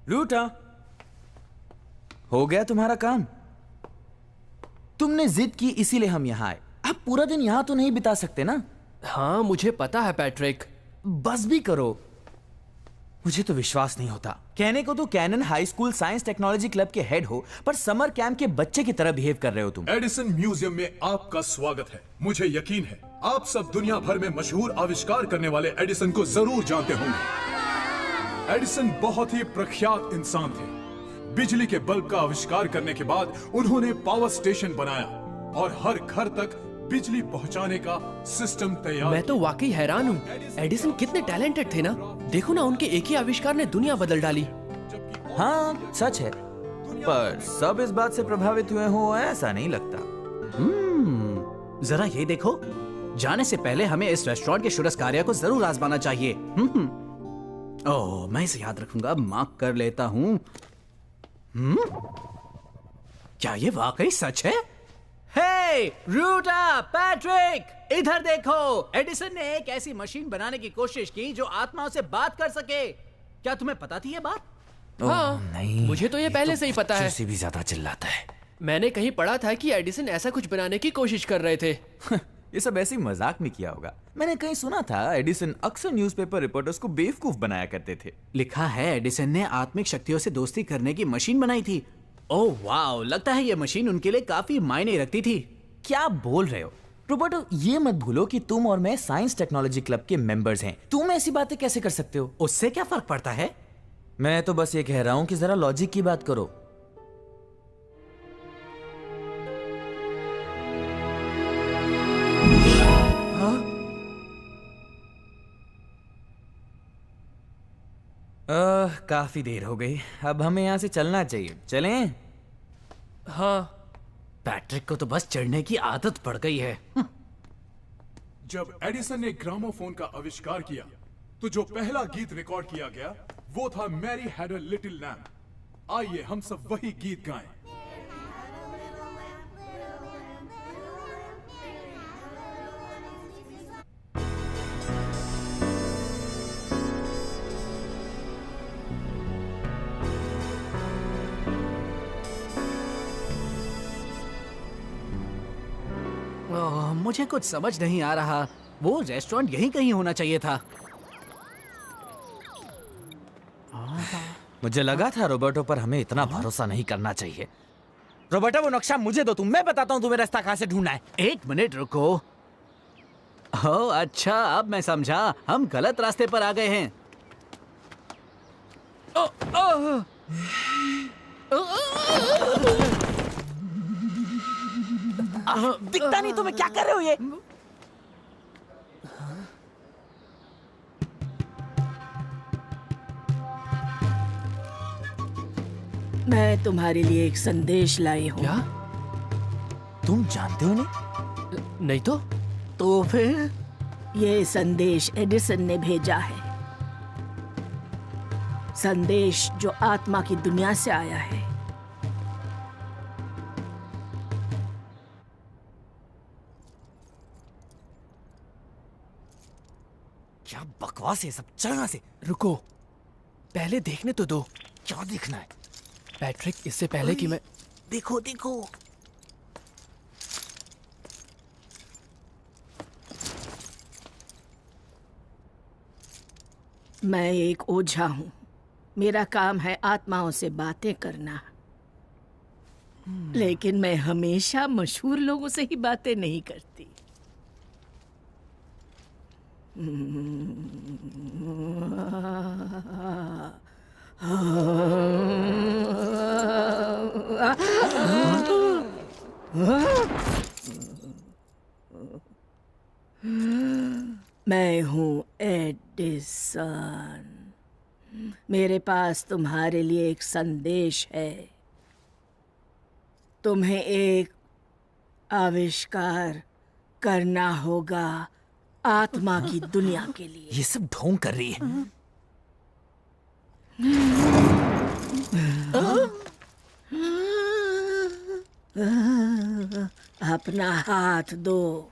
रूटा, हो गया तुम्हारा काम? तुमने जिद की इसीलिए हम यहाँ आए। अब पूरा दिन यहाँ तो नहीं बिता सकते ना? हाँ मुझे पता है पैट्रिक। बस भी करो, मुझे तो विश्वास नहीं होता। कहने को तो Canon high school science technology club के हेड हो, पर समर कैंप के बच्चे की तरह बिहेव कर रहे हो तुम। एडिसन म्यूजियम में आपका स्वागत है। मुझे यकीन है आप सब दुनिया भर में मशहूर आविष्कार करने वाले एडिसन को जरूर जानते होंगे। एडिसन बहुत ही प्रख्यात इंसान थे। बिजली के बल्ब का आविष्कार करने के बाद उन्होंने पावर स्टेशन बनाया और हर घर तक बिजली पहुंचाने का सिस्टम तैयार। मैं तो वाकई हैरान हूँ, एडिसन कितने टैलेंटेड थे ना। देखो ना, उनके एक ही आविष्कार ने दुनिया बदल डाली। हाँ सच है, पर सब इस बात से प्रभावित हुए हो ऐसा नहीं लगता। जरा ये देखो, जाने से पहले हमें इस रेस्टोरेंट के शुरस्कार्या को जरूर आजमाना चाहिए। ओह, मैं इसे याद रखूंगा, मार्क कर लेता हूँ। क्या ये वाकई सच है? हे रूटा, पैट्रिक, इधर देखो। एडिसन ने एक ऐसी मशीन बनाने की कोशिश की जो आत्माओं से बात कर सके। क्या तुम्हें पता थी ये बात? हाँ, नहीं, मुझे तो ये पहले से ही पता है। से भी ज्यादा चिल्लाता है। मैंने कहीं पढ़ा था कि एडिसन ऐसा कुछ बनाने की कोशिश कर रहे थे। ये सब ऐसे ही मजाक में किया होगा। मैंने कहीं सुना था एडिसन अक्सर न्यूज़पेपर रिपोर्टर्स को बेवकूफ बनाया करते थे। लिखा है एडिसन ने आत्मिक शक्तियों से दोस्ती करने की मशीन बनाई थी। ओह वाओ, लगता है ये मशीन उनके लिए काफी मायने रखती थी। क्या बोल रहे हो रोबर्टो? ये मत भूलो कि तुम और मैं साइंस टेक्नोलॉजी क्लब के मेंबर्स हैं। तुम ऐसी बातें कैसे कर सकते हो? उससे क्या फर्क पड़ता है? मैं तो बस ये कह रहा हूं कि जरा लॉजिक की बात करो। काफी देर हो गई, अब हमें यहाँ से चलना चाहिए। चलें? हाँ, पैट्रिक को तो बस चढ़ने की आदत पड़ गई है। जब एडिसन ने ग्रामोफोन का आविष्कार किया तो जो पहला गीत रिकॉर्ड किया गया वो था Mary had a little lamb. आइए हम सब वही गीत गाएं। मुझे कुछ समझ नहीं आ रहा। वो रेस्टोरेंट यहीं कहीं होना चाहिए था। मुझे लगा था रोबर्टो पर हमें इतना भरोसा नहीं करना चाहिए। रोबर्टो, वो नक्शा मुझे दो, मैं बताता हूँ तुम्हें रास्ता कहाँ से ढूंढना है। एक मिनट रुको। ओह अच्छा, अब मैं समझा, हम गलत रास्ते पर आ गए हैं। दिखता नहीं तुम्हें? क्या कर रहे हो ये? मैं तुम्हारे लिए एक संदेश लाई हूँ। क्या? तुम जानते हो नहीं? नहीं तो? तो फिर ये संदेश एडिसन ने भेजा है। संदेश जो आत्मा की दुनिया से आया है। क्या बकवास है सब, चलना से। रुको, पहले देखने तो दो। क्या देखना है? पैट्रिक, इससे पहले कि मैं... देखो देखो। मैं एक ओझा हूँ। मेरा काम है आत्माओं से बातें करना। लेकिन मैं हमेशा मशहूर लोगों से ही बातें नहीं करती। मैं हूँ एडिसन। मेरे पास तुम्हारे लिए एक संदेश है। तुम्हें एक आविष्कार करना होगा आत्मा की दुनिया के लिए। ये सब ढोंग कर रही है। अपना हाथ दो।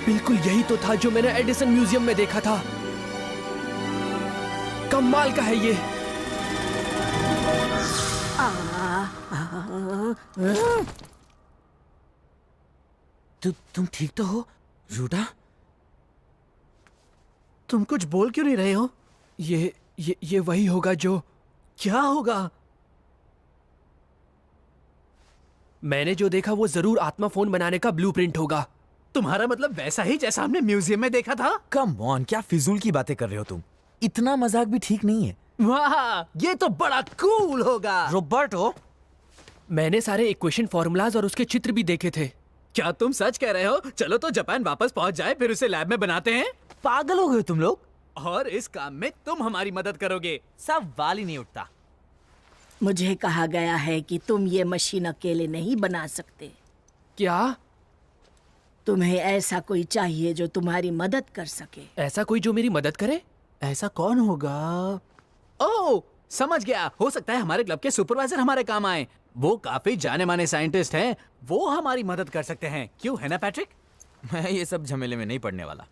बिल्कुल यही तो था जो मैंने एडिसन म्यूजियम में देखा था। कमाल का है ये। तुम ठीक तो हो रूटा? तुम कुछ बोल क्यों नहीं रहे हो? ये वही होगा जो। क्या होगा? मैंने जो देखा वो जरूर आत्मा फोन बनाने का ब्लूप्रिंट होगा। तुम्हारा मतलब वैसा ही जैसा हमने म्यूजियम में देखा था? कम ऑन, क्या फिजूल की बातें कर रहे हो तुम? इतना मजाक भी ठीक नहीं है। वाह, ये तो बड़ा कूल होगा। रोबर्टो, मैंने सारे इक्वेशन फॉर्मूलाज और उसके चित्र भी देखे थे। क्या तुम सच कह रहे हो? चलो तो जापान वापस पहुंच जाए, फिर उसे लैब में बनाते हैं। पागल हो गए तुम लोग? और इस काम में तुम हमारी मदद करोगे। सवाल ही नहीं उठता। मुझे कहा गया है कि तुम ये मशीन अकेले नहीं बना सकते। क्या? तुम्हें ऐसा कोई चाहिए जो तुम्हारी मदद कर सके। ऐसा कोई जो मेरी मदद करे? ऐसा कौन होगा? ओह, समझ गया। हो सकता है हमारे क्लब के सुपरवाइजर हमारे काम आए। वो काफी जाने माने साइंटिस्ट हैं, वो हमारी मदद कर सकते हैं। क्यों, है ना पैट्रिक? मैं ये सब झमेले में नहीं पड़ने वाला।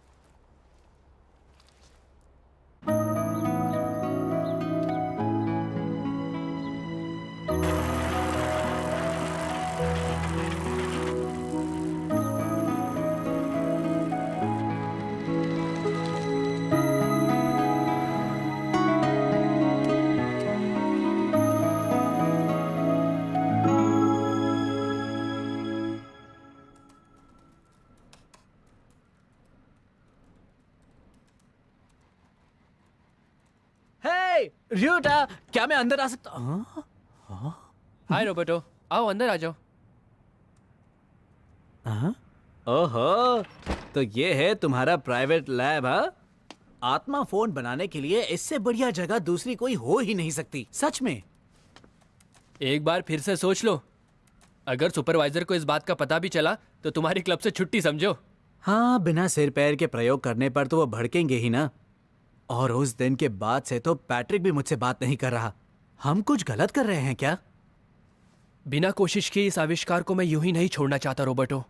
रियोटा, क्या मैं अंदर आ सकता हूँ? हाय रोबर्टो, आओ अंदर आ जाओ। ओहो, तो ये है तुम्हारा प्राइवेट लैब? हाँ, आत्मा फोन बनाने के लिए इससे बढ़िया जगह दूसरी कोई हो ही नहीं सकती। सच में। एक बार फिर से सोच लो, अगर सुपरवाइजर को इस बात का पता भी चला तो तुम्हारी क्लब से छुट्टी समझो। हाँ, बिना सिर पैर के प्रयोग करने पर तो वो भड़केंगे ही ना। और उस दिन के बाद से तो पैट्रिक भी मुझसे बात नहीं कर रहा। हम कुछ गलत कर रहे हैं क्या? बिना कोशिश किए इस आविष्कार को मैं यूं ही नहीं छोड़ना चाहता रोबर्टो।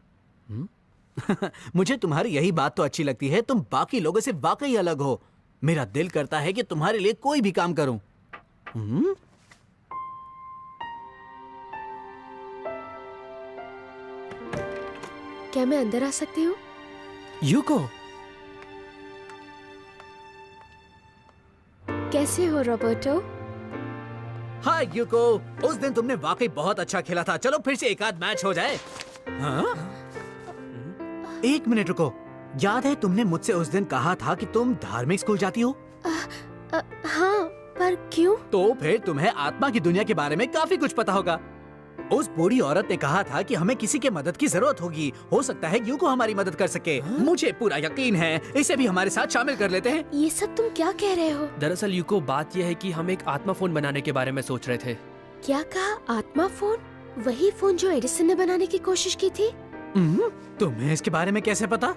मुझे तुम्हारी यही बात तो अच्छी लगती है। तुम बाकी लोगों से वाकई अलग हो। मेरा दिल करता है कि तुम्हारे लिए कोई भी काम करूं। क्या मैं अंदर आ सकती हूँ? यूको, कैसे हो रॉबर्टो? हाय यूको, उस दिन तुमने वाकई बहुत अच्छा खेला था। चलो फिर से एक आध मैच हो जाए। हाँ? एक मिनट रुको। याद है तुमने मुझसे उस दिन कहा था कि तुम धार्मिक स्कूल जाती हो? हाँ, पर क्यों? तो फिर तुम्हें आत्मा की दुनिया के बारे में काफी कुछ पता होगा। उस बूढ़ी औरत ने कहा था कि हमें किसी के मदद की जरूरत होगी। हो सकता है यूको हमारी मदद कर सके। मुझे पूरा यकीन है। इसे भी हमारे साथ शामिल कर लेते हैं। ये सब तुम क्या कह रहे हो? दरअसल यूको, बात यह है कि हम एक आत्मा फोन बनाने के बारे में सोच रहे थे। क्या कहा? आत्मा फोन? वही फोन जो एडिसन ने बनाने की कोशिश की थी? तुम्हें इसके बारे में कैसे पता?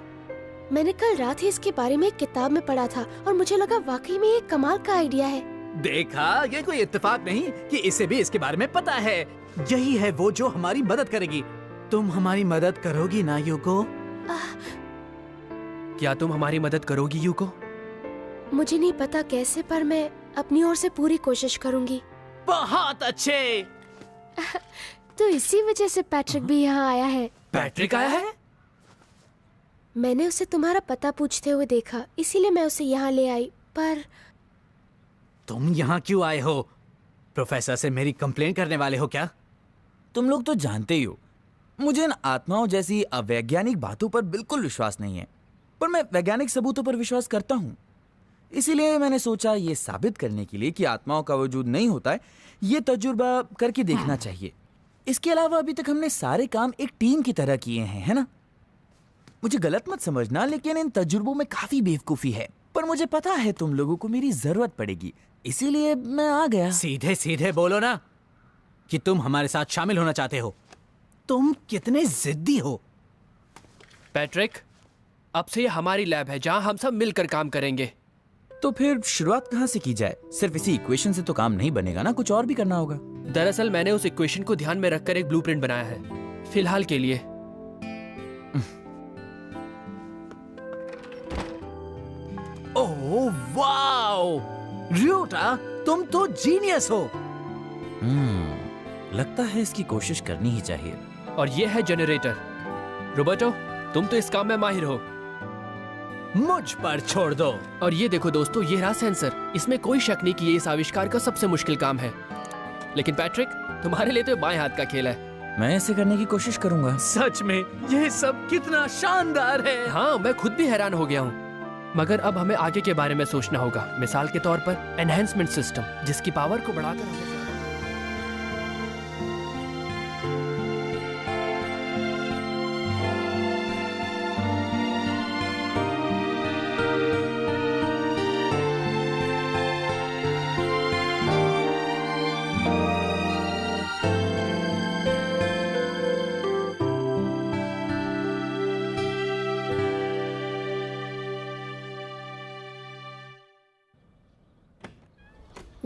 मैंने कल रात ही इसके बारे में एक किताब में पढ़ा था और मुझे लगा वाकई में ये कमाल का आइडिया है। देखा, ये कोई इत्तेफाक नहीं कि इसे भी इसके बारे में पता है। यही है वो जो हमारी मदद करेगी। तुम हमारी मदद करोगी ना यूको? क्या तुम हमारी मदद करोगी यूको? मुझे नहीं पता कैसे, पर मैं अपनी ओर से पूरी कोशिश करूंगी। बहुत अच्छे। तो इसी वजह से पैट्रिक भी यहाँ आया है। पैट्रिक आया है? मैंने उसे तुम्हारा पता पूछते हुए देखा, इसीलिए मैं उसे यहाँ ले आई। पर तुम यहाँ क्यों आए हो? प्रोफेसर से मेरी कंप्लेंट करने वाले हो क्या? तुम लोग तो जानते ही हो, मुझे इन आत्माओं जैसी अवैज्ञानिक बातों पर बिल्कुल विश्वास नहीं है। पर मैं वैज्ञानिक सबूतों पर विश्वास करता हूँ। इसीलिए मैंने सोचा ये साबित करने के लिए कि आत्माओं का वजूद नहीं होता है, ये तजुर्बा करके देखना चाहिए। इसके अलावा अभी तक हमने सारे काम एक टीम की तरह किए हैं, है ना? मुझे गलत मत समझना, लेकिन इन तजुर्बों में काफी बेवकूफी है। पर मुझे पता है तुम लोगों को मेरी जरूरत पड़ेगी, इसीलिए मैं आ गया। सीधे सीधे बोलो ना कि तुम हमारे साथ शामिल होना चाहते हो। तुम कितने जिद्दी हो। पैट्रिक, अब से ये हमारी लैब है जहां हम सब मिलकर काम करेंगे। तो फिर शुरुआत कहाँ से की जाए? सिर्फ इसी इक्वेशन से तो काम नहीं बनेगा ना, कुछ और भी करना होगा। दरअसल मैंने उस इक्वेशन को ध्यान में रखकर एक ब्लूप्रिंट बनाया है, फिलहाल के लिए। ओह वाओ, रियोटा तुम तो जीनियस हो। लगता है इसकी कोशिश करनी ही चाहिए। और ये है जनरेटर। रोबर्टो, तुम तो इस काम में माहिर हो, मुझ पर छोड़ दो। और ये देखो दोस्तों, ये रहा सेंसर। इसमें कोई शक नहीं कि ये इस आविष्कार का सबसे मुश्किल काम है। लेकिन पैट्रिक, तुम्हारे लिए तो बाएं हाथ का खेल है। मैं इसे करने की कोशिश करूंगा। सच में ये सब कितना शानदार है। हाँ, मैं खुद भी हैरान हो गया हूँ। मगर अब हमें आगे के बारे में सोचना होगा। मिसाल के तौर पर एनहेंसमेंट सिस्टम, जिसकी पावर को बढ़ाकर हमें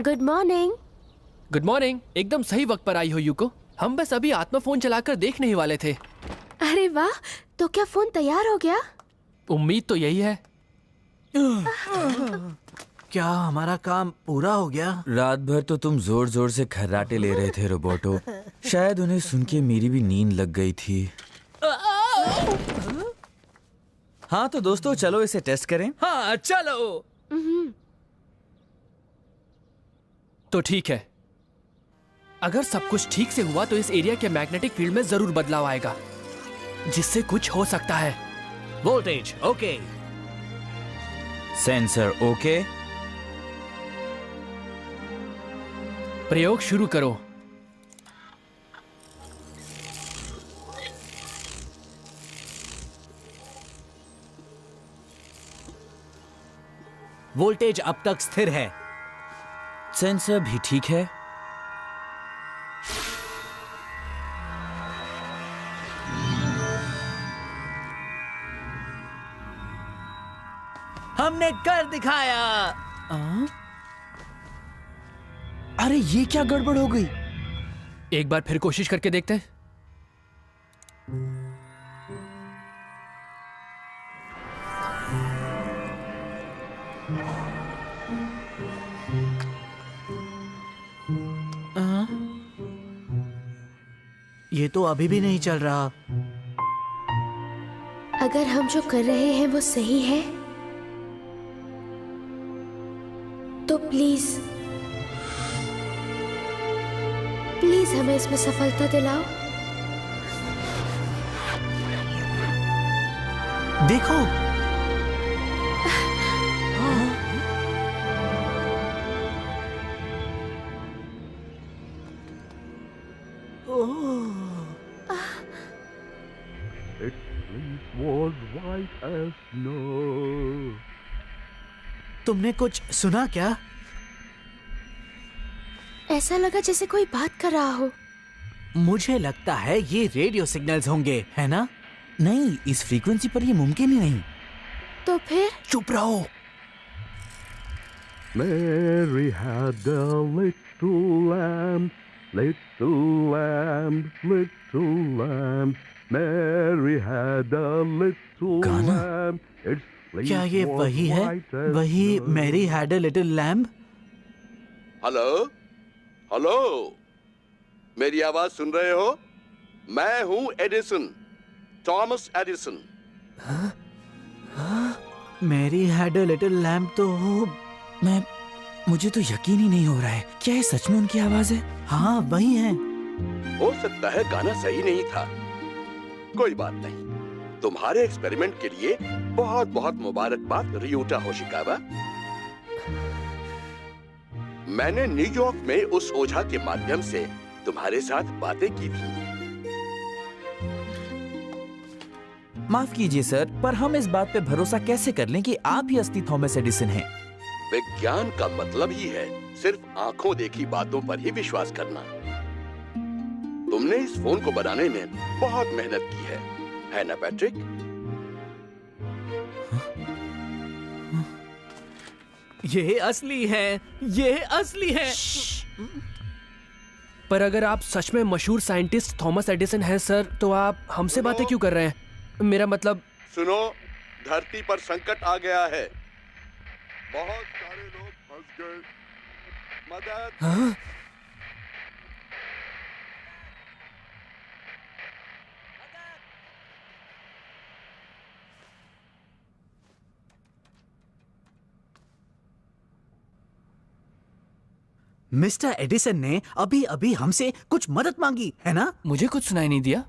गुड मॉर्निंग। Good morning. एकदम सही वक्त पर आई हो यूको। हम बस अभी आत्मा फोन चलाकर देखने ही वाले थे। अरे वाह, तो क्या फोन तैयार हो गया? उम्मीद तो यही है। क्या हमारा काम पूरा हो गया? रात भर तो तुम जोर जोर से खर्राटे ले रहे थे रोबोटो। शायद उन्हें सुन के मेरी भी नींद लग गई थी। हाँ तो दोस्तों, चलो इसे टेस्ट करें। हाँ चलो। तो ठीक है, अगर सब कुछ ठीक से हुआ तो इस एरिया के मैग्नेटिक फील्ड में जरूर बदलाव आएगा, जिससे कुछ हो सकता है। वोल्टेज ओके, सेंसर ओके, प्रयोग शुरू करो। वोल्टेज अब तक स्थिर है। सेंसर भी ठीक है। हमने कर दिखाया। अरे ये क्या गड़बड़ हो गई? एक बार फिर कोशिश करके देखते हैं। ये तो अभी भी नहीं चल रहा। अगर हम जो कर रहे हैं वो सही है तो प्लीज प्लीज हमें इसमें सफलता दिलाओ। देखो, तुमने कुछ सुना क्या? ऐसा लगा जैसे कोई बात कर रहा हो। मुझे लगता है ये रेडियो सिग्नल्स होंगे, है ना? नहीं, इस फ्रीक्वेंसी पर ये मुमकिन ही नहीं। तो फिर चुप रहो। Mary had a little lamb, little lamb, little lamb. Mary had a little गाना? lamb. Its sleep क्या ये was वही है? white as वही snow. Mary had a little lamb? Hello hello, मेरी आवाज सुन रहे हो? मैं हूं Edison, Thomas Edison. Mary had a little lamb तो मुझे तो यकीन ही नहीं हो रहा है। क्या ये सच में उनकी आवाज है? हाँ वही है। हो सकता है गाना सही नहीं था, कोई बात नहीं। तुम्हारे एक्सपेरिमेंट के लिए बहुत बहुत मुबारकबाद रियूटा होशिकावा। मैंने न्यूयॉर्क में उस ओझा के माध्यम से तुम्हारे साथ बातें की थी। माफ कीजिए सर, पर हम इस बात पे भरोसा कैसे कर लें कि आप ही असली थॉमस एडिसन हैं? विज्ञान का मतलब ही है सिर्फ आंखों देखी बातों पर ही विश्वास करना। तुमने इस फोन को बनाने में बहुत मेहनत की है ना पैट्रिक? ये असली है, ये असली है। पर अगर आप सच में मशहूर साइंटिस्ट थॉमस एडिसन हैं सर, तो आप हमसे बातें क्यों कर रहे हैं? मेरा मतलब। सुनो, धरती पर संकट आ गया है, बहुत सारे लोग फंस गए, मदद। हाँ? मिस्टर एडिसन ने अभी अभी हमसे कुछ मदद मांगी है ना? मुझे कुछ सुनाई नहीं दिया।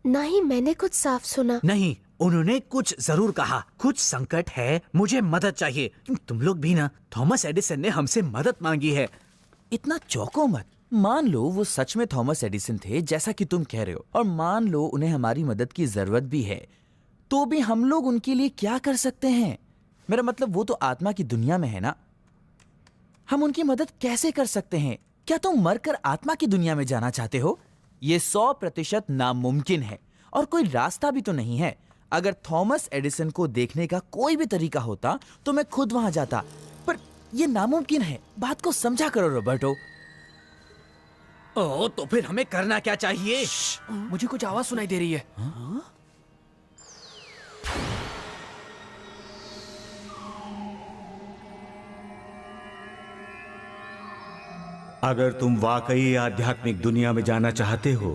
नहीं, मैंने कुछ साफ सुना। नहीं, उन्होंने कुछ जरूर कहा। कुछ संकट है, मुझे मदद चाहिए। तुम लोग भी ना, थॉमस एडिसन ने हमसे मदद मांगी है। इतना चौंको मत। मान लो वो सच में थॉमस एडिसन थे जैसा कि तुम कह रहे हो, और मान लो उन्हें हमारी मदद की जरूरत भी है, तो भी हम लोग उनके लिए क्या कर सकते हैं? मेरा मतलब वो तो आत्मा की दुनिया में है ना, हम उनकी मदद कैसे कर सकते हैं? क्या तुम मरकर आत्मा की दुनिया में जाना चाहते हो? ये 100% नामुमकिन है, और कोई रास्ता भी तो नहीं है। अगर थॉमस एडिसन को देखने का कोई भी तरीका होता तो मैं खुद वहां जाता, पर यह नामुमकिन है। बात को समझा करो रॉबर्टो। ओह, तो फिर हमें करना क्या चाहिए? मुझे कुछ आवाज सुनाई दे रही है। अगर तुम वाकई आध्यात्मिक दुनिया में जाना चाहते हो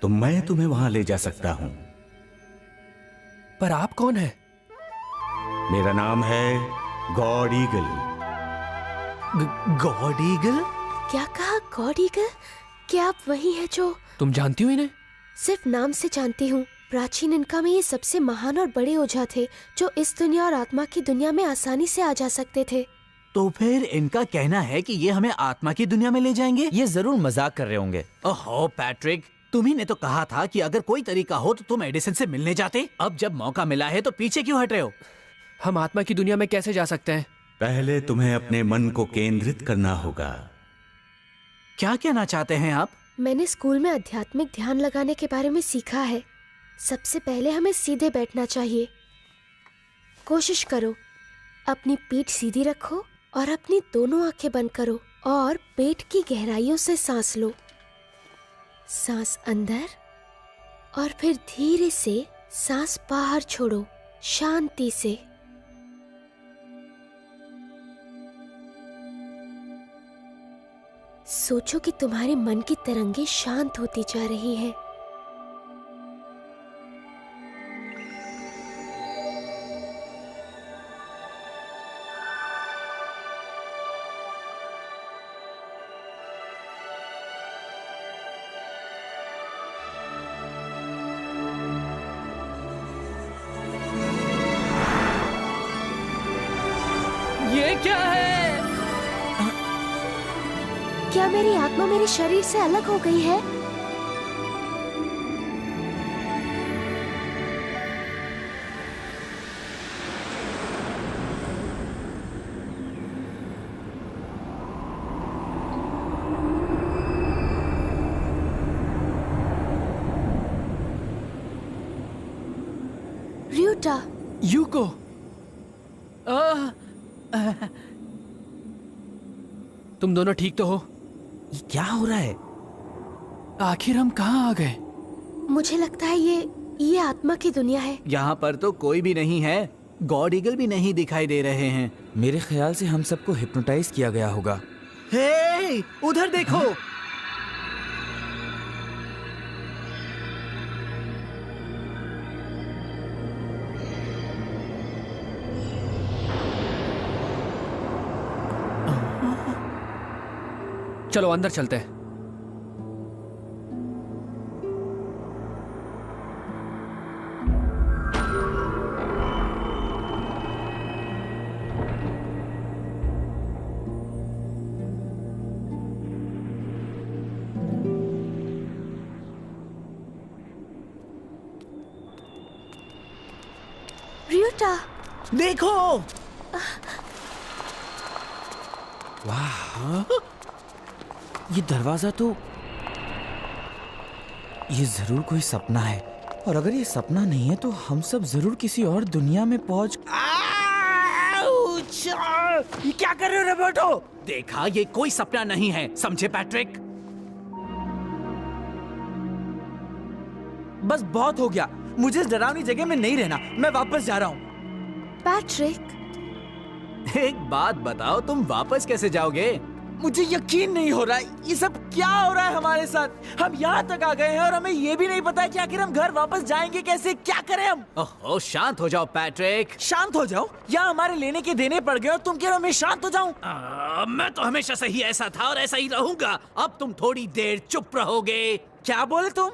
तो मैं तुम्हें वहां ले जा सकता हूं। पर आप कौन हैं? मेरा नाम है गॉड ईगल। God eagle? क्या कहा? God eagle? क्या आप वही हैं जो? तुम जानती हो इन्हें? सिर्फ नाम से जानती हूँ। प्राचीन इनका में ये सबसे महान और बड़े ओझा थे जो इस दुनिया और आत्मा की दुनिया में आसानी से आ जा सकते थे। तो फिर इनका कहना है कि ये हमें आत्मा की दुनिया में ले जाएंगे? ये जरूर मजाक कर रहे होंगे। ओहो पैट्रिक, तुम्ही ने तो कहा था कि अगर कोई तरीका हो तो तुम एडिसन से मिलने जाते। अब जब मौका मिला है तो पीछे क्यों हट रहे हो? हम आत्मा की दुनिया में कैसे जा सकते हैं? पहले तुम्हें अपने मन को केंद्रित करना होगा। क्या कहना चाहते हैं आप? मैंने स्कूल में आध्यात्मिक ध्यान लगाने के बारे में सीखा है। सबसे पहले हमें सीधे बैठना चाहिए। कोशिश करो, अपनी पीठ सीधी रखो और अपनी दोनों आंखें बंद करो और पेट की गहराइयों से सांस लो। सांस अंदर और फिर धीरे से सांस बाहर छोड़ो, शांति से। सोचो कि तुम्हारे मन की तरंगें शांत होती जा रही हैं। ये क्या है? क्या मेरी आत्मा मेरे शरीर से अलग हो गई है? रियूटा, यूको, तुम दोनों ठीक तो हो? ये क्या हो रहा है? आखिर हम कहाँ आ गए? मुझे लगता है ये आत्मा की दुनिया है। यहाँ पर तो कोई भी नहीं है। गॉड ईगल भी नहीं दिखाई दे रहे हैं। मेरे ख्याल से हम सबको हिप्नोटाइज किया गया होगा। हे, उधर देखो। चलो अंदर चलते हैं। रियूटा, देखो। वाह, ये दरवाजा तो, ये जरूर कोई सपना है। और अगर ये सपना नहीं है तो हम सब जरूर किसी और दुनिया में पहुंच। आउच! ये क्या कर रहे हो रोबोटो? देखा, ये कोई सपना नहीं है, समझे पैट्रिक? बस बहुत हो गया, मुझे इस डरावनी जगह में नहीं रहना, मैं वापस जा रहा हूँ। पैट्रिक, एक बात बताओ, तुम वापस कैसे जाओगे? मुझे यकीन नहीं हो रहा है, ये सब क्या हो रहा है हमारे साथ। हम यहाँ तक आ गए हैं और हमें ये भी नहीं पता है कि आखिर हम घर वापस जाएंगे कैसे, क्या करें हम? ओहो, शांत हो जाओ पैट्रिक। शांत हो जाओ? यहाँ हमारे लेने के देने पड़ गए और तुम कह रहे हो मैं शांत हो जाऊं? मैं तो हमेशा से ही ऐसा था और ऐसा ही रहूंगा। अब तुम थोड़ी देर चुप रहोगे। क्या बोले तुम?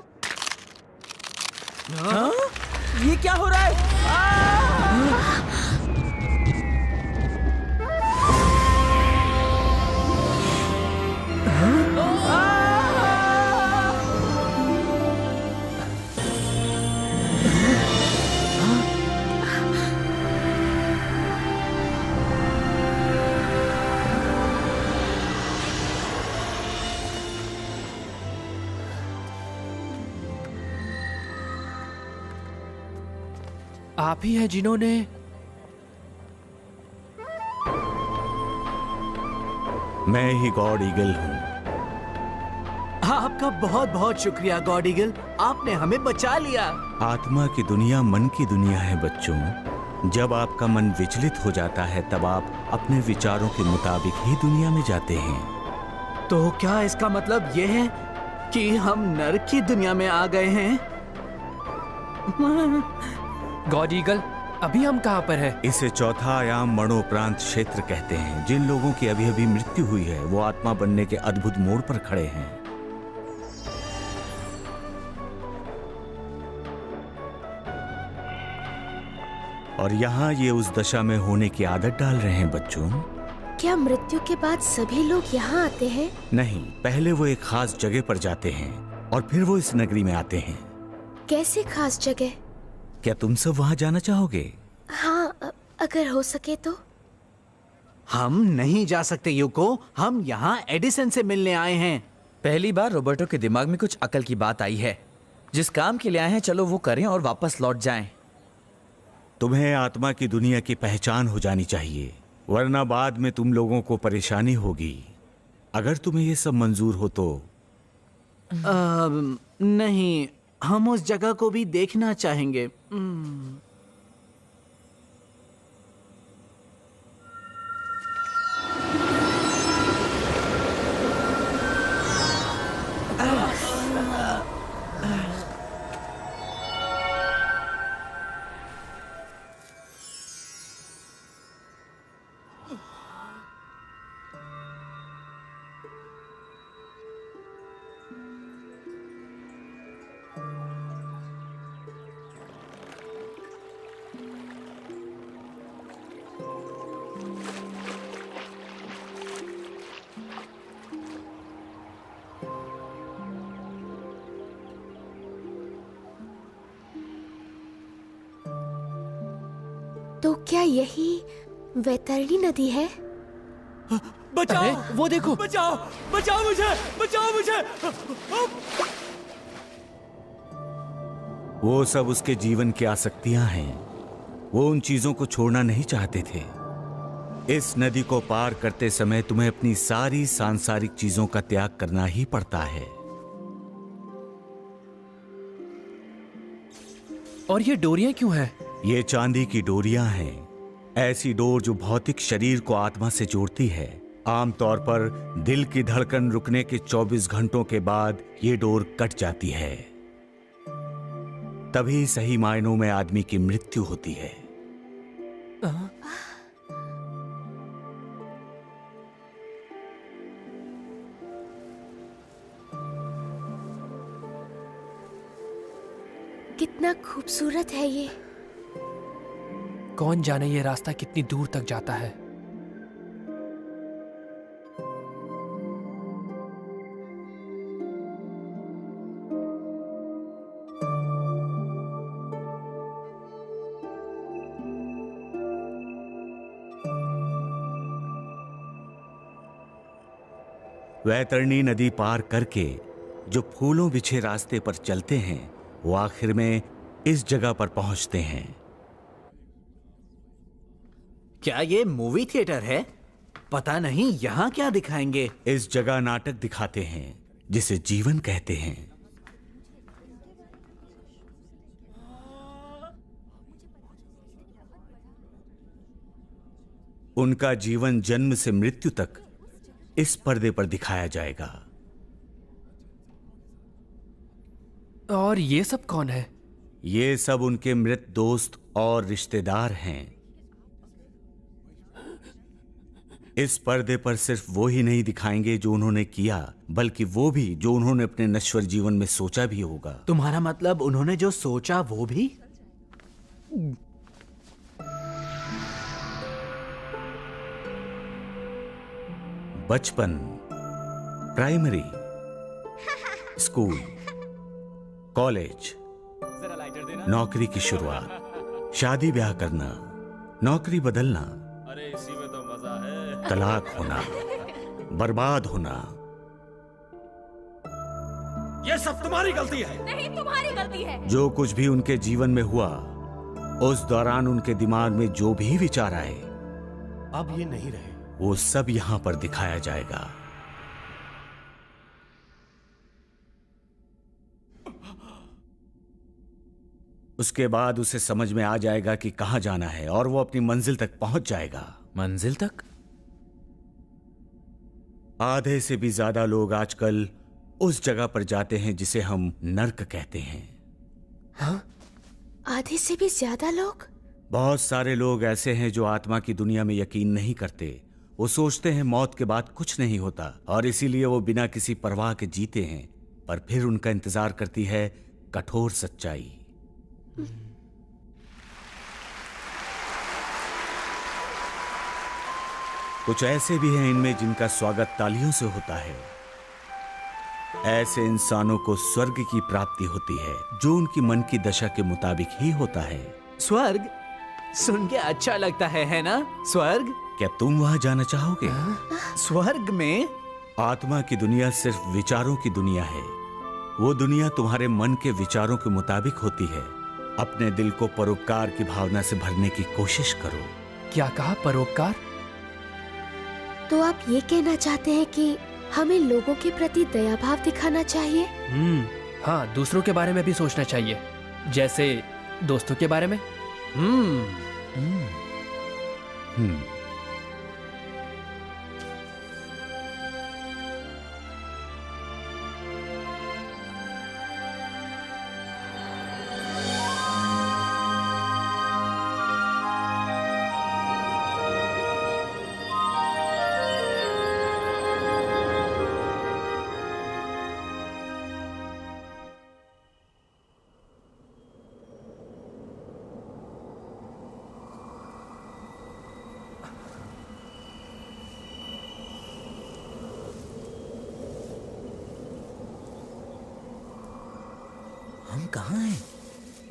हाँ? ये क्या हो रहा है? आप ही हैं जिन्होंने मैं ही गॉड ईगल हूँ। आपका बहुत बहुत शुक्रिया गॉड ईगल, आपने हमें बचा लिया। आत्मा की दुनिया मन की दुनिया है बच्चों। जब आपका मन विचलित हो जाता है तब आप अपने विचारों के मुताबिक ही दुनिया में जाते हैं। तो क्या इसका मतलब ये है कि हम नर्क की दुनिया में आ गए हैं? गॉड ईगल, अभी हम कहाँ पर हैं? इसे चौथा आयाम मरणोपरांत क्षेत्र कहते हैं। जिन लोगों की अभी अभी मृत्यु हुई है वो आत्मा बनने के अद्भुत मोड़ पर खड़े हैं। और यहाँ ये उस दशा में होने की आदत डाल रहे हैं बच्चों। क्या मृत्यु के बाद सभी लोग यहाँ आते हैं? नहीं, पहले वो एक खास जगह पर जाते हैं और फिर वो इस नगरी में आते हैं। कैसे खास जगह? क्या तुम सब वहाँ जाना चाहोगे? हाँ, अगर हो सके तो। हम नहीं जा सकते यूको, हम यहाँ एडिसन से मिलने आए हैं। पहली बार रोबर्टो के दिमाग में कुछ अकल की बात आई है। जिस काम के लिए आए हैं चलो वो करें और वापस लौट जाएं। तुम्हें आत्मा की दुनिया की पहचान हो जानी चाहिए, वरना बाद में तुम लोगों को परेशानी होगी। अगर तुम्हें ये सब मंजूर हो तो। नहीं, हम उस जगह को भी देखना चाहेंगे। तो क्या यही वैतरणी नदी है? बचाओ, वो देखो, बचाओ, बचाओ मुझे, बचाओ मुझे। वो सब उसके जीवन की आसक्तियां हैं। वो उन चीजों को छोड़ना नहीं चाहते थे। इस नदी को पार करते समय तुम्हें अपनी सारी सांसारिक चीजों का त्याग करना ही पड़ता है। और ये डोरियां क्यों हैं? ये चांदी की डोरियां हैं, ऐसी डोर जो भौतिक शरीर को आत्मा से जोड़ती है। आमतौर पर दिल की धड़कन रुकने के 24 घंटों के बाद ये डोर कट जाती है। तभी सही मायनों में आदमी की मृत्यु होती है। कितना खूबसूरत है ये। कौन जाने ये रास्ता कितनी दूर तक जाता है। वैतरणी नदी पार करके जो फूलों बिछे रास्ते पर चलते हैं वो आखिर में इस जगह पर पहुंचते हैं। क्या ये मूवी थिएटर है? पता नहीं यहाँ क्या दिखाएंगे। इस जगह नाटक दिखाते हैं जिसे जीवन कहते हैं। उनका जीवन जन्म से मृत्यु तक इस पर्दे पर दिखाया जाएगा। और ये सब कौन है? ये सब उनके मृत दोस्त और रिश्तेदार हैं। इस पर्दे पर सिर्फ वो ही नहीं दिखाएंगे जो उन्होंने किया, बल्कि वो भी जो उन्होंने अपने नश्वर जीवन में सोचा भी होगा। तुम्हारा मतलब उन्होंने जो सोचा वो भी? बचपन, प्राइमरी, स्कूल, कॉलेज, नौकरी की शुरुआत, शादी ब्याह करना, नौकरी बदलना, अरे इसी में तो मजा है, तलाक होना, बर्बाद होना। ये सब तुम्हारी गलती है। नहीं, तुम्हारी गलती है। जो कुछ भी उनके जीवन में हुआ, उस दौरान उनके दिमाग में जो भी विचार आए, अब ये नहीं रहे। वो सब यहां पर दिखाया जाएगा। उसके बाद उसे समझ में आ जाएगा कि कहां जाना है और वो अपनी मंजिल तक पहुंच जाएगा। मंजिल तक? आधे से भी ज्यादा लोग आजकल उस जगह पर जाते हैं जिसे हम नर्क कहते हैं। हाँ? आधे से भी ज्यादा लोग? बहुत सारे लोग ऐसे हैं जो आत्मा की दुनिया में यकीन नहीं करते। वो सोचते हैं मौत के बाद कुछ नहीं होता और इसीलिए वो बिना किसी परवाह के जीते हैं, पर फिर उनका इंतजार करती है कठोर सच्चाई। कुछ ऐसे भी हैं इनमें जिनका स्वागत तालियों से होता है। ऐसे इंसानों को स्वर्ग की प्राप्ति होती है जो उनकी मन की दशा के मुताबिक ही होता है। स्वर्ग सुन के अच्छा लगता है ना? स्वर्ग? क्या तुम वहां जाना चाहोगे? स्वर्ग में आत्मा की दुनिया सिर्फ विचारों की दुनिया है। वो दुनिया तुम्हारे मन के विचारों के मुताबिक होती है। अपने दिल को परोपकार की भावना से भरने की कोशिश करो। क्या कहा? परोपकार? तो आप ये कहना चाहते हैं कि हमें लोगों के प्रति दया भाव दिखाना चाहिए? हाँ, दूसरों के बारे में भी सोचना चाहिए, जैसे दोस्तों के बारे में। हम कहाँ हैं?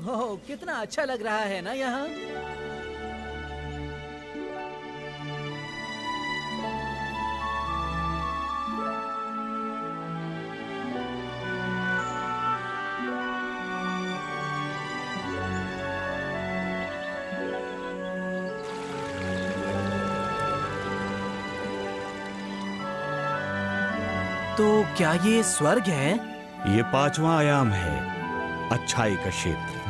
ओह, कितना अच्छा लग रहा है ना यहाँ। तो क्या ये स्वर्ग है? ये 5वां आयाम है, अच्छाई का क्षेत्र।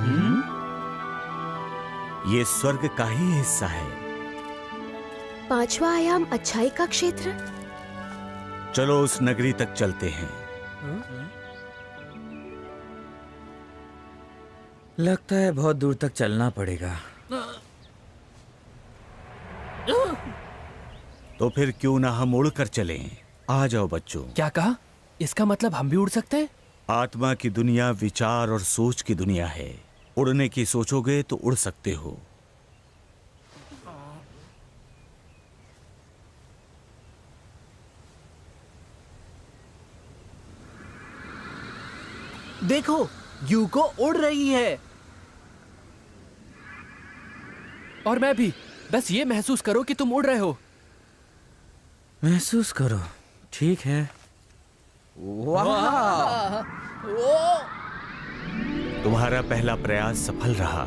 ये स्वर्ग का ही हिस्सा है। 5वां आयाम अच्छाई का क्षेत्र? चलो उस नगरी तक चलते हैं। लगता है बहुत दूर तक चलना पड़ेगा। तो फिर क्यों ना हम उड़कर चलें? आ जाओ बच्चों। क्या कहा? इसका मतलब हम भी उड़ सकते हैं? आत्मा की दुनिया विचार और सोच की दुनिया है। उड़ने की सोचोगे तो उड़ सकते हो। देखो, यूको उड़ रही है। और मैं भी। बस ये महसूस करो कि तुम उड़ रहे हो। महसूस करो, ठीक है। वाह! तुम्हारा पहला प्रयास सफल रहा।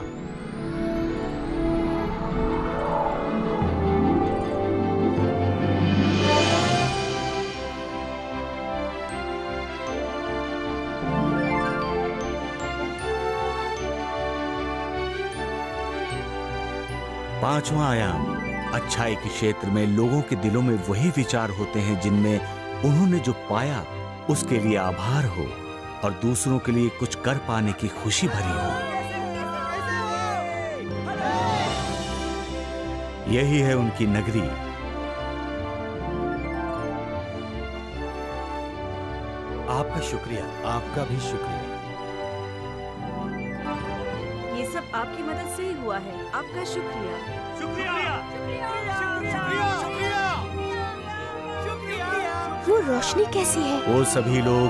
पांचवा आयाम, अच्छाई के क्षेत्र में लोगों के दिलों में वही विचार होते हैं जिनमें उन्होंने जो पाया उसके लिए आभार हो और दूसरों के लिए कुछ कर पाने की खुशी भरी हो। यही है उनकी नगरी। आपका शुक्रिया, आपका भी शुक्रिया। ये सब आपकी मदद से ही हुआ है। आपका शुक्रिया। वो रोशनी कैसी है? वो सभी लोग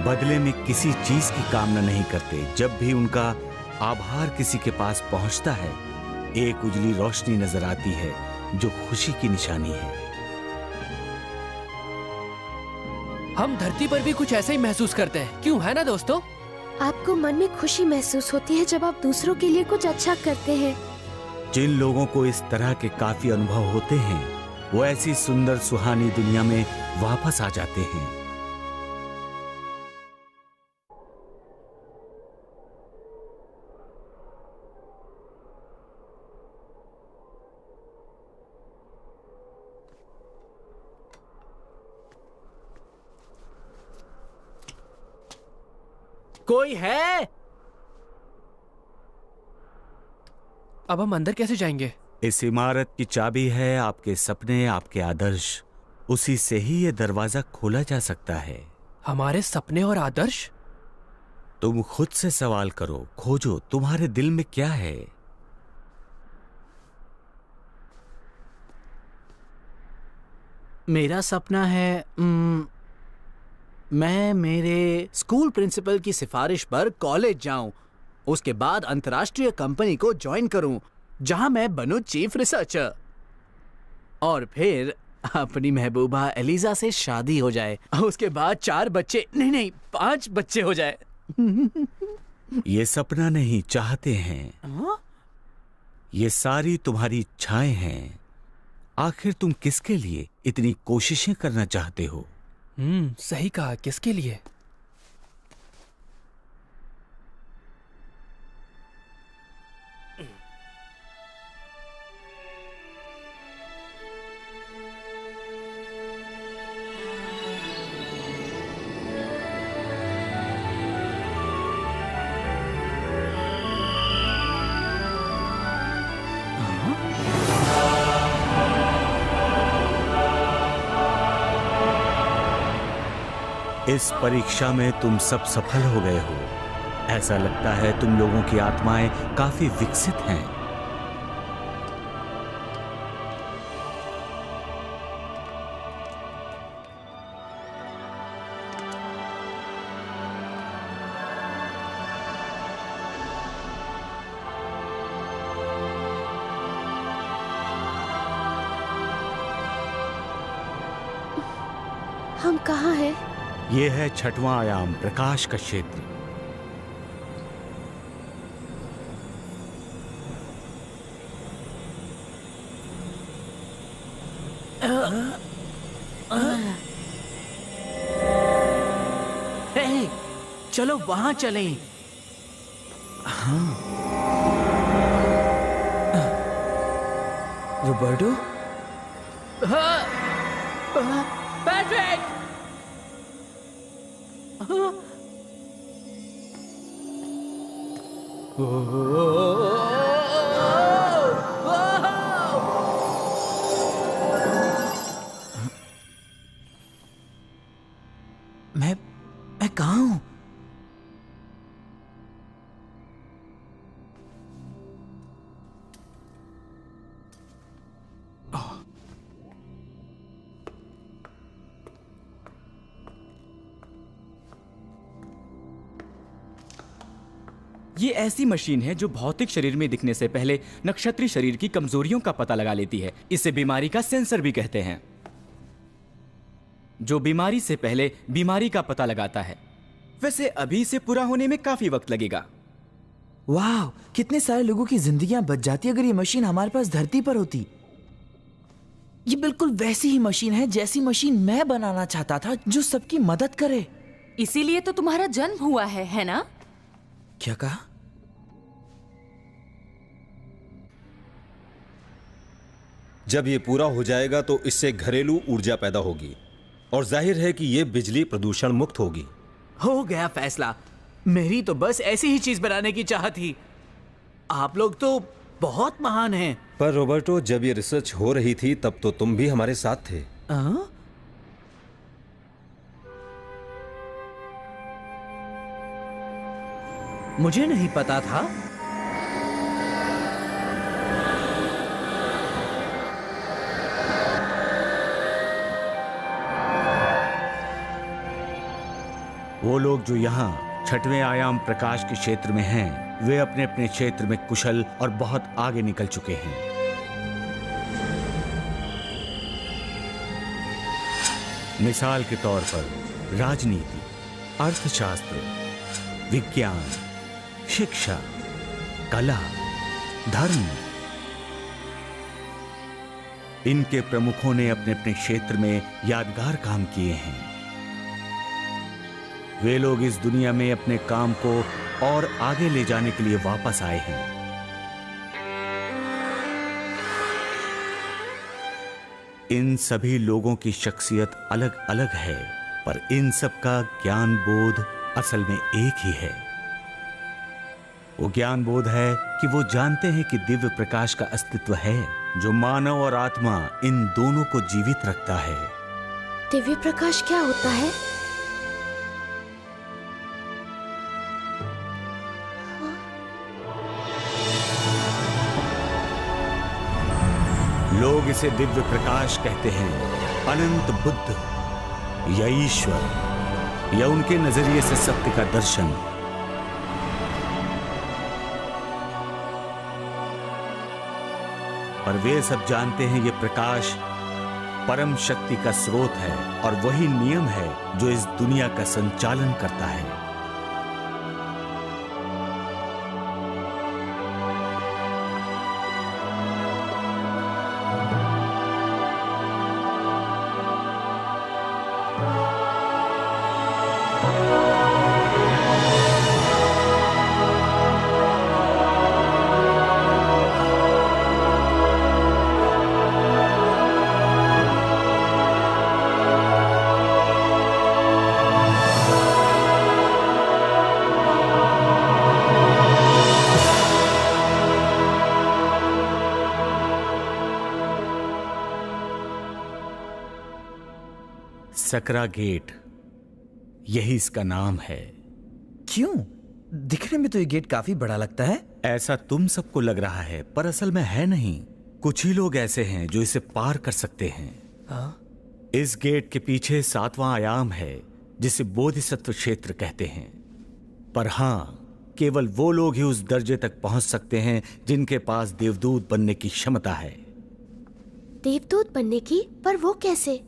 बदले में किसी चीज की कामना नहीं करते। जब भी उनका आभार किसी के पास पहुंचता है, एक उजली रोशनी नजर आती है जो खुशी की निशानी है। हम धरती पर भी कुछ ऐसा ही महसूस करते हैं, क्यों, है ना दोस्तों? आपको मन में खुशी महसूस होती है जब आप दूसरों के लिए कुछ अच्छा करते हैं। जिन लोगों को इस तरह के काफी अनुभव होते हैं, वो ऐसी सुंदर सुहानी दुनिया में वापस आ जाते हैं। कोई है? अब हम अंदर कैसे जाएंगे? इस इमारत की चाबी है आपके सपने, आपके आदर्श। उसी से ही ये दरवाजा खोला जा सकता है। हमारे सपने और आदर्श? तुम खुद से सवाल करो, खोजो तुम्हारे दिल में क्या है। मेरा सपना है मैं मेरे स्कूल प्रिंसिपल की सिफारिश पर कॉलेज जाऊं, उसके बाद अंतर्राष्ट्रीय कंपनी को ज्वाइन करूं जहां मैं बनूं चीफ रिसर्चर, और फिर अपनी महबूबा एलिजा से शादी हो जाए। उसके बाद 4 बच्चे, नहीं 5 बच्चे हो जाए। ये सपना नहीं, चाहते हैं। ये सारी तुम्हारी इच्छाएं हैं। आखिर तुम किसके लिए इतनी कोशिशें करना चाहते हो? सही कहा, किसके लिए? इस परीक्षा में तुम सब सफल हो गए हो। ऐसा लगता है तुम लोगों की आत्माएं काफी विकसित हैं। हम कहाँ हैं? ये है 6वां आयाम, प्रकाश का क्षेत्र। चलो वहां चलें। रोबर्टो? पैट्रिक! मैं कहाँ हूँ? ये ऐसी मशीन है जो भौतिक शरीर में दिखने से पहले नक्षत्रीय शरीर की कमजोरियों का पता लगा लेती है। इसे बीमारी का सेंसर भी कहते हैं, जो बीमारी से पहले बीमारी का पता लगाता है। वैसे अभी इसे पूरा होने में काफी वक्त लगेगा। वाह, कितने सारे लोगों की जिंदगियां बच जाती अगर ये मशीन हमारे पास धरती पर होती। ये बिल्कुल वैसी ही मशीन है जैसी मशीन मैं बनाना चाहता था, जो सबकी मदद करे। इसीलिए तो तुम्हारा जन्म हुआ है ना? क्या कहा? जब ये पूरा हो जाएगा तो इससे घरेलू ऊर्जा पैदा होगी और जाहिर है कि ये बिजली प्रदूषण मुक्त होगी। हो गया फैसला। मेरी तो बस ऐसी ही चीज बनाने की चाहत थी। आप लोग तो बहुत महान हैं। पर रॉबर्टो, जब ये रिसर्च हो रही थी तब तो तुम भी हमारे साथ थे। मुझे नहीं पता था। वो लोग जो यहाँ छठवें आयाम प्रकाश के क्षेत्र में हैं, वे अपने अपने क्षेत्र में कुशल और बहुत आगे निकल चुके हैं। मिसाल के तौर पर राजनीति, अर्थशास्त्र, विज्ञान, शिक्षा, कला, धर्म, इनके प्रमुखों ने अपने अपने क्षेत्र में यादगार काम किए हैं। वे लोग इस दुनिया में अपने काम को और आगे ले जाने के लिए वापस आए हैं। इन सभी लोगों की शख्सियत अलग अलग है, पर इन सब का ज्ञान बोध असल में एक ही है। वो ज्ञान बोध है कि वो जानते हैं कि दिव्य प्रकाश का अस्तित्व है जो मानव और आत्मा इन दोनों को जीवित रखता है। दिव्य प्रकाश क्या होता है? लोग इसे दिव्य प्रकाश कहते हैं, अनंत बुद्ध या ईश्वर या उनके नजरिए से सत्य का दर्शन। पर वे सब जानते हैं ये प्रकाश परम शक्ति का स्रोत है और वही नियम है जो इस दुनिया का संचालन करता है। सकरा गेट, यही इसका नाम है। क्यों? दिखने में तो ये गेट काफी बड़ा लगता है। ऐसा तुम सबको लग रहा है, पर असल में है नहीं। कुछ ही लोग ऐसे हैं जो इसे पार कर सकते हैं। इस गेट के पीछे 7वां आयाम है जिसे बोधिसत्व क्षेत्र कहते हैं। पर हां, केवल वो लोग ही उस दर्जे तक पहुंच सकते हैं जिनके पास देवदूत बनने की क्षमता है। देवदूत बनने की? पर वो कैसे?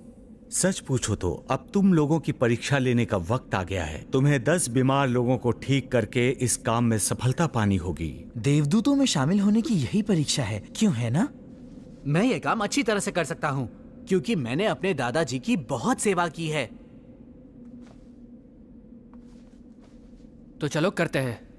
सच पूछो तो अब तुम लोगों की परीक्षा लेने का वक्त आ गया है। तुम्हें 10 बीमार लोगों को ठीक करके इस काम में सफलता पानी होगी। देवदूतों में शामिल होने की यही परीक्षा है, क्यों है ना? मैं ये काम अच्छी तरह से कर सकता हूँ क्योंकि मैंने अपने दादाजी की बहुत सेवा की है। तो चलो करते हैं।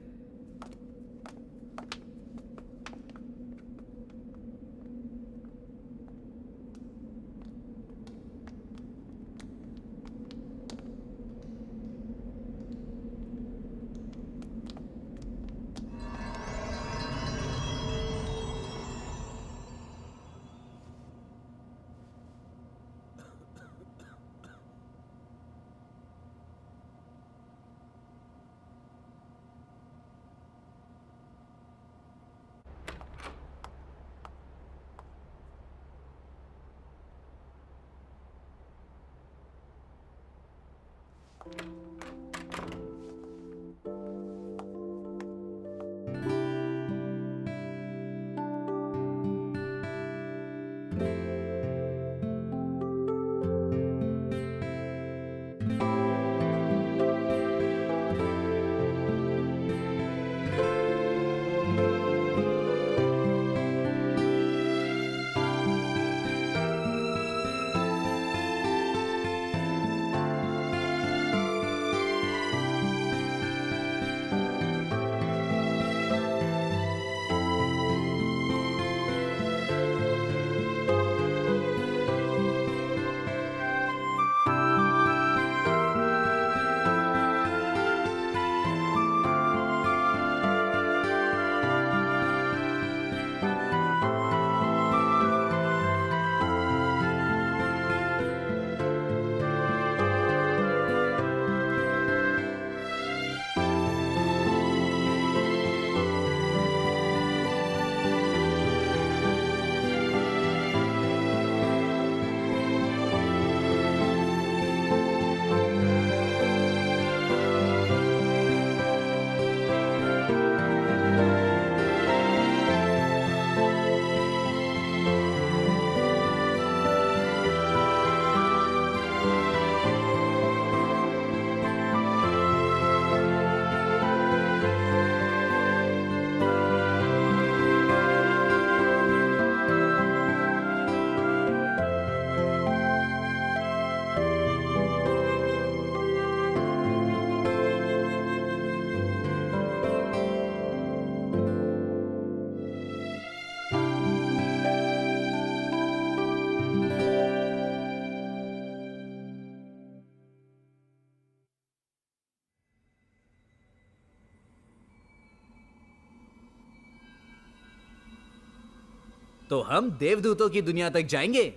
तो हम देवदूतों की दुनिया तक जाएंगे।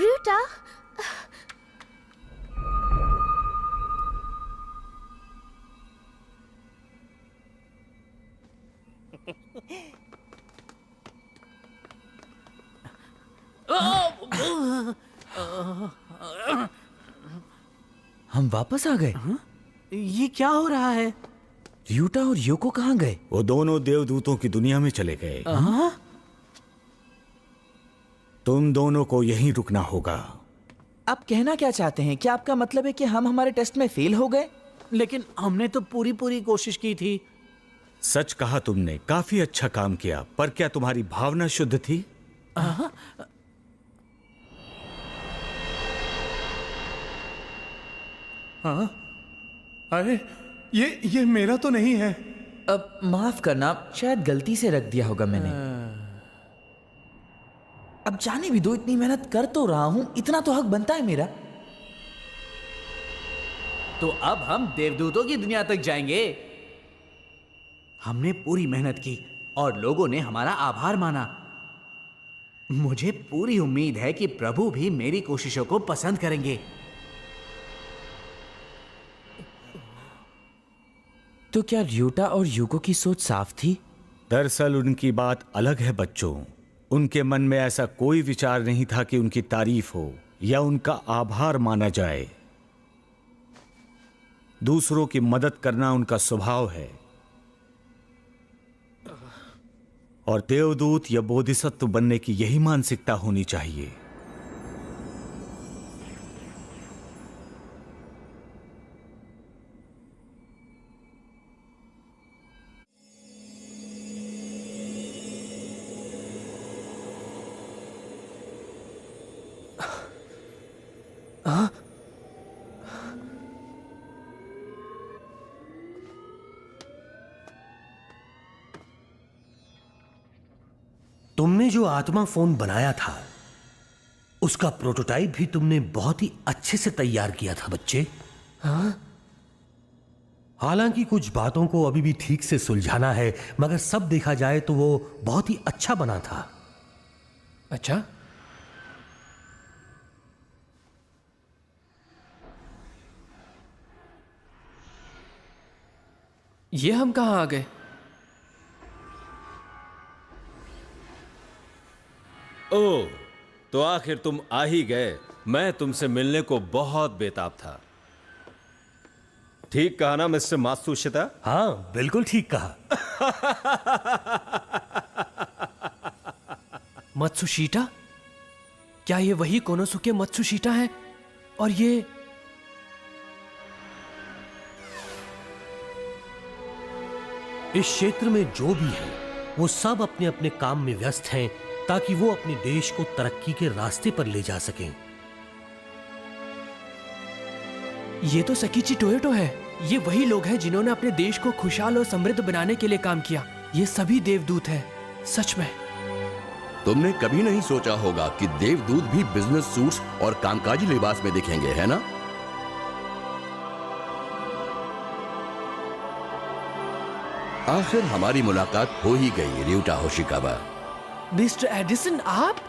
रूटा, हम वापस आ गए। ये क्या हो रहा है? र्यूटा और योको कहाँ गए? वो दोनों देवदूतों की दुनिया में चले गए। तुम दोनों को यहीं रुकना होगा। आप कहना क्या चाहते हैं? क्या आपका मतलब है कि हम हमारे टेस्ट में फेल हो गए? लेकिन हमने तो पूरी कोशिश की थी। सच कहा तुमने, काफी अच्छा काम किया, पर क्या तुम्हारी भावना शुद्ध थी? हाँ? अरे ये मेरा तो नहीं है। अब माफ करना, शायद गलती से रख दिया होगा मैंने। अब जाने भी दो, इतनी मेहनत कर तो रहा हूं, इतना तो हक बनता है मेरा। तो अब हम देवदूतों की दुनिया तक जाएंगे। हमने पूरी मेहनत की और लोगों ने हमारा आभार माना। मुझे पूरी उम्मीद है कि प्रभु भी मेरी कोशिशों को पसंद करेंगे। तो क्या र्यूटा और युको की सोच साफ थी? दरअसल उनकी बात अलग है बच्चों। उनके मन में ऐसा कोई विचार नहीं था कि उनकी तारीफ हो या उनका आभार माना जाए। दूसरों की मदद करना उनका स्वभाव है। और देवदूत या बोधिसत्व बनने की यही मानसिकता होनी चाहिए। तुमने जो आत्मा फोन बनाया था उसका प्रोटोटाइप भी तुमने बहुत ही अच्छे से तैयार किया था बच्चे। हाँ? हालांकि कुछ बातों को अभी भी ठीक से सुलझाना है, मगर सब देखा जाए तो वो बहुत ही अच्छा बना था। अच्छा, ये हम कहां आ गए? ओह, तो आखिर तुम आ ही गए। मैं तुमसे मिलने को बहुत बेताब था। ठीक कहा ना मिस्टर मात्सुशिता? हाँ, बिल्कुल ठीक कहा। मत्सुशिता? क्या ये वही कोनोसुके मत्सुशिता है? और ये इस क्षेत्र में जो भी है वो सब अपने अपने काम में व्यस्त हैं ताकि वो अपने देश को तरक्की के रास्ते पर ले जा सकें। ये तो सकीची टोयोटो है। ये वही लोग हैं जिन्होंने अपने देश को खुशहाल और समृद्ध बनाने के लिए काम किया। ये सभी देवदूत हैं, सच में। तुमने कभी नहीं सोचा होगा कि देवदूत भी बिजनेस सूट्स और कामकाजी लिबास में दिखेंगे, है ना? आखिर हमारी मुलाकात हो ही गई, र्यूटा होशिकावा। मिस्टर एडिसन, आप?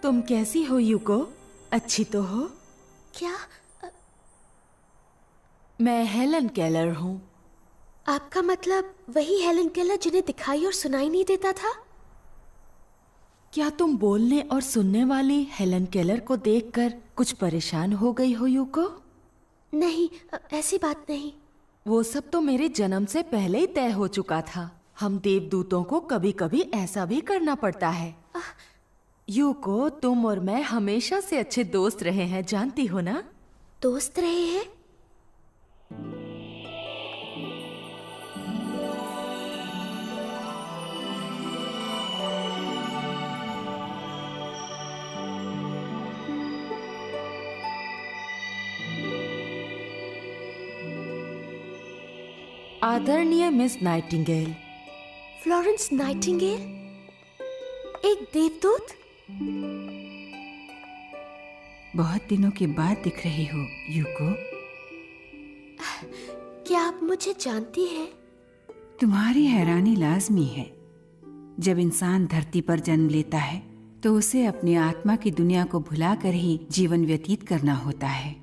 तुम कैसी हो यूको? अच्छी तो हो? क्या? मैं हेलन केलर हूँ। आपका मतलब वही हेलन केलर जिन्हें दिखाई और सुनाई नहीं देता था? क्या तुम बोलने और सुनने वाली हेलन केलर को देखकर कुछ परेशान हो गई हो यूको? नहीं, ऐसी बात नहीं। वो सब तो मेरे जन्म से पहले ही तय हो चुका था। हम देवदूतों को कभी कभी ऐसा भी करना पड़ता है। यूको, तुम और मैं हमेशा से अच्छे दोस्त रहे हैं, जानती हो ना? दोस्त रहे हैं? आदरणीय मिस नाइटिंगेल। Florence Nightingale? एक देवदूत? बहुत दिनों के बाद दिख रही हो यूको। क्या आप मुझे जानती हैं? तुम्हारी हैरानी लाजमी है। जब इंसान धरती पर जन्म लेता है तो उसे अपनी आत्मा की दुनिया को भुलाकर ही जीवन व्यतीत करना होता है।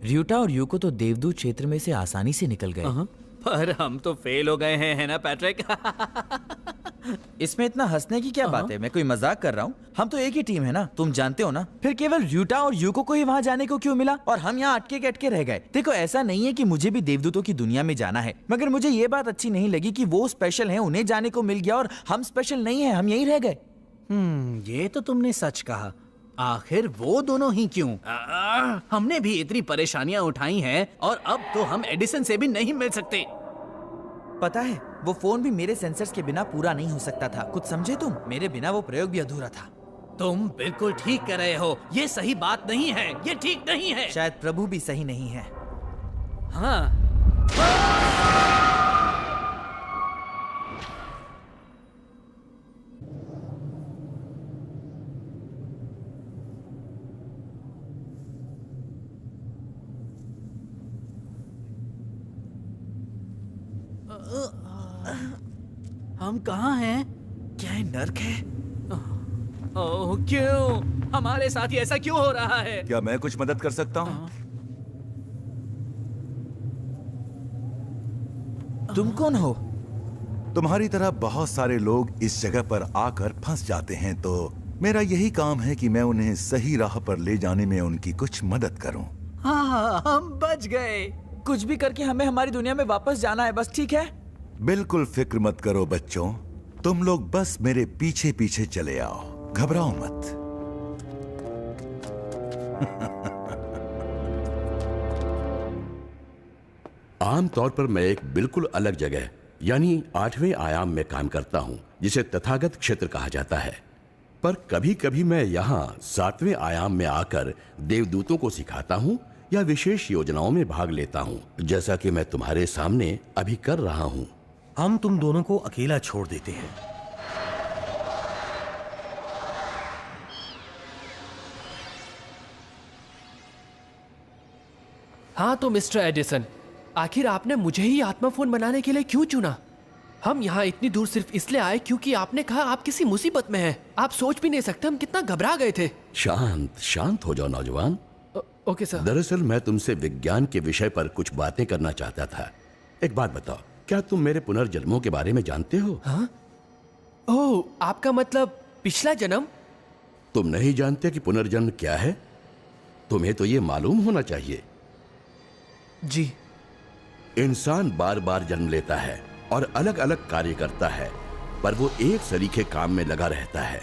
र्यूटा और यूको तो देवदूत क्षेत्र में से आसानी से निकल गए। पर हम तो फेल हो गए हैं, है ना पैट्रिक? इसमें इतना हंसने की क्या बात है? मैं कोई मजाक कर रहा हूँ। हम तो एक ही टीम है ना, तुम जानते हो ना। फिर केवल र्यूटा और यूको को ही वहाँ जाने को क्यों मिला और हम यहाँ अटके के अटके रह गए? देखो, ऐसा नहीं है कि मुझे भी देवदूतों की दुनिया में जाना है, मगर मुझे ये बात अच्छी नहीं लगी कि वो स्पेशल है, उन्हें जाने को मिल गया और हम स्पेशल नहीं है, हम यहीं रह गए। ये तो तुमने सच कहा। आखिर वो दोनों ही क्यों? हमने भी इतनी परेशानियां उठाई हैं और अब तो हम एडिसन से भी नहीं मिल सकते। पता है, वो फोन भी मेरे सेंसर्स के बिना पूरा नहीं हो सकता था। कुछ समझे तुम? मेरे बिना वो प्रयोग भी अधूरा था। तुम बिल्कुल ठीक कर रहे हो। ये सही बात नहीं है, ये ठीक नहीं है। शायद प्रभु भी सही नहीं है। हाँ। हम कहाँ हैं? क्या ये नर्क है? ओह, क्यों? हमारे साथ ही ऐसा क्यों हो रहा है? क्या मैं कुछ मदद कर सकता हूँ? तुम कौन हो? तुम्हारी तरह बहुत सारे लोग इस जगह पर आकर फंस जाते हैं, तो मेरा यही काम है कि मैं उन्हें सही राह पर ले जाने में उनकी कुछ मदद करूं। हाँ, हम बच गए। कुछ भी करके हमें हमारी दुनिया में वापस जाना है, बस, ठीक है? बिल्कुल फिक्र मत करो बच्चों, तुम लोग बस मेरे पीछे पीछे चले आओ, घबराओ मत। आमतौर पर मैं एक बिल्कुल अलग जगह यानी 8वें आयाम में काम करता हूं, जिसे तथागत क्षेत्र कहा जाता है। पर कभी कभी मैं यहाँ 7वें आयाम में आकर देवदूतों को सिखाता हूँ या विशेष योजनाओं में भाग लेता हूँ, जैसा कि मैं तुम्हारे सामने अभी कर रहा हूँ। हम तुम दोनों को अकेला छोड़ देते हैं। हाँ तो मिस्टर एडिसन, आखिर आपने मुझे ही आत्मा फोन बनाने के लिए क्यों चुना? हम यहाँ इतनी दूर सिर्फ इसलिए आए क्योंकि आपने कहा आप किसी मुसीबत में हैं। आप सोच भी नहीं सकते हम कितना घबरा गए थे। शांत शांत हो जाओ नौजवान। Okay sir. दरअसल मैं तुमसे विज्ञान के विषय पर कुछ बातें करना चाहता था। एक बात बताओ, क्या तुम मेरे पुनर्जन्मों के बारे में जानते हो? हाँ? ओह, आपका मतलब पिछला जन्म? तुम नहीं जानते कि पुनर्जन्म क्या है? तुम्हें तो ये मालूम होना चाहिए। जी। इंसान बार बार जन्म लेता है और अलग अलग कार्य करता है, पर वो एक सरीखे काम में लगा रहता है।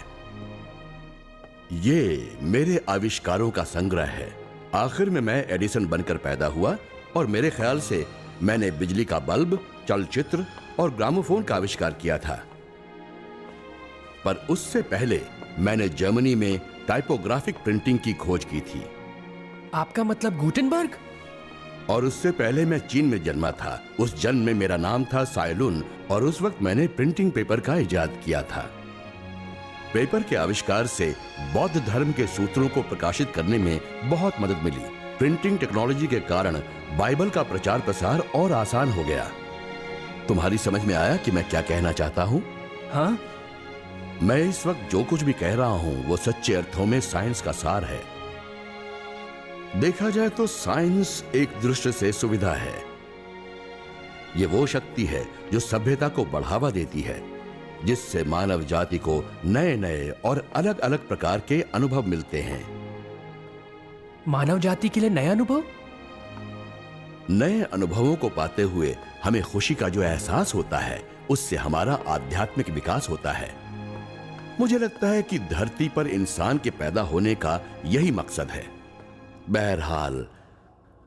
ये मेरे आविष्कारों का संग्रह है। आखिर में मैं एडिसन बनकर पैदा हुआ और मेरे ख्याल से मैंने बिजली का बल्ब, चलचित्र और ग्रामोफोन का आविष्कार किया था। पर उससे पहले मैंने जर्मनी में टाइपोग्राफिक प्रिंटिंग की खोज की थी। आपका मतलब गुटेनबर्ग? और उससे पहले मैं चीन में जन्मा था। उस जन्म में मेरा नाम था साइलुन और उस वक्त मैंने प्रिंटिंग पेपर का इजाद किया था। पेपर के आविष्कार से बौद्ध धर्म के सूत्रों को प्रकाशित करने में बहुत मदद मिली। प्रिंटिंग टेक्नोलॉजी के कारण बाइबल का प्रचार प्रसार और आसान हो गया। तुम्हारी समझ में आया कि मैं क्या कहना चाहता हूँ? हाँ? मैं इस वक्त जो कुछ भी कह रहा हूं वो सच्चे अर्थों में साइंस का सार है। देखा जाए तो साइंस एक दृष्टि से सुविधा है। ये वो शक्ति है जो सभ्यता को बढ़ावा देती है, जिससे मानव जाति को नए नए और अलग अलग प्रकार के अनुभव मिलते हैं। मानव जाति के लिए नए अनुभव? नए अनुभवों को पाते हुए हमें खुशी का जो एहसास होता है, उससे हमारा आध्यात्मिक विकास होता है। मुझे लगता है कि धरती पर इंसान के पैदा होने का यही मकसद है। बहरहाल,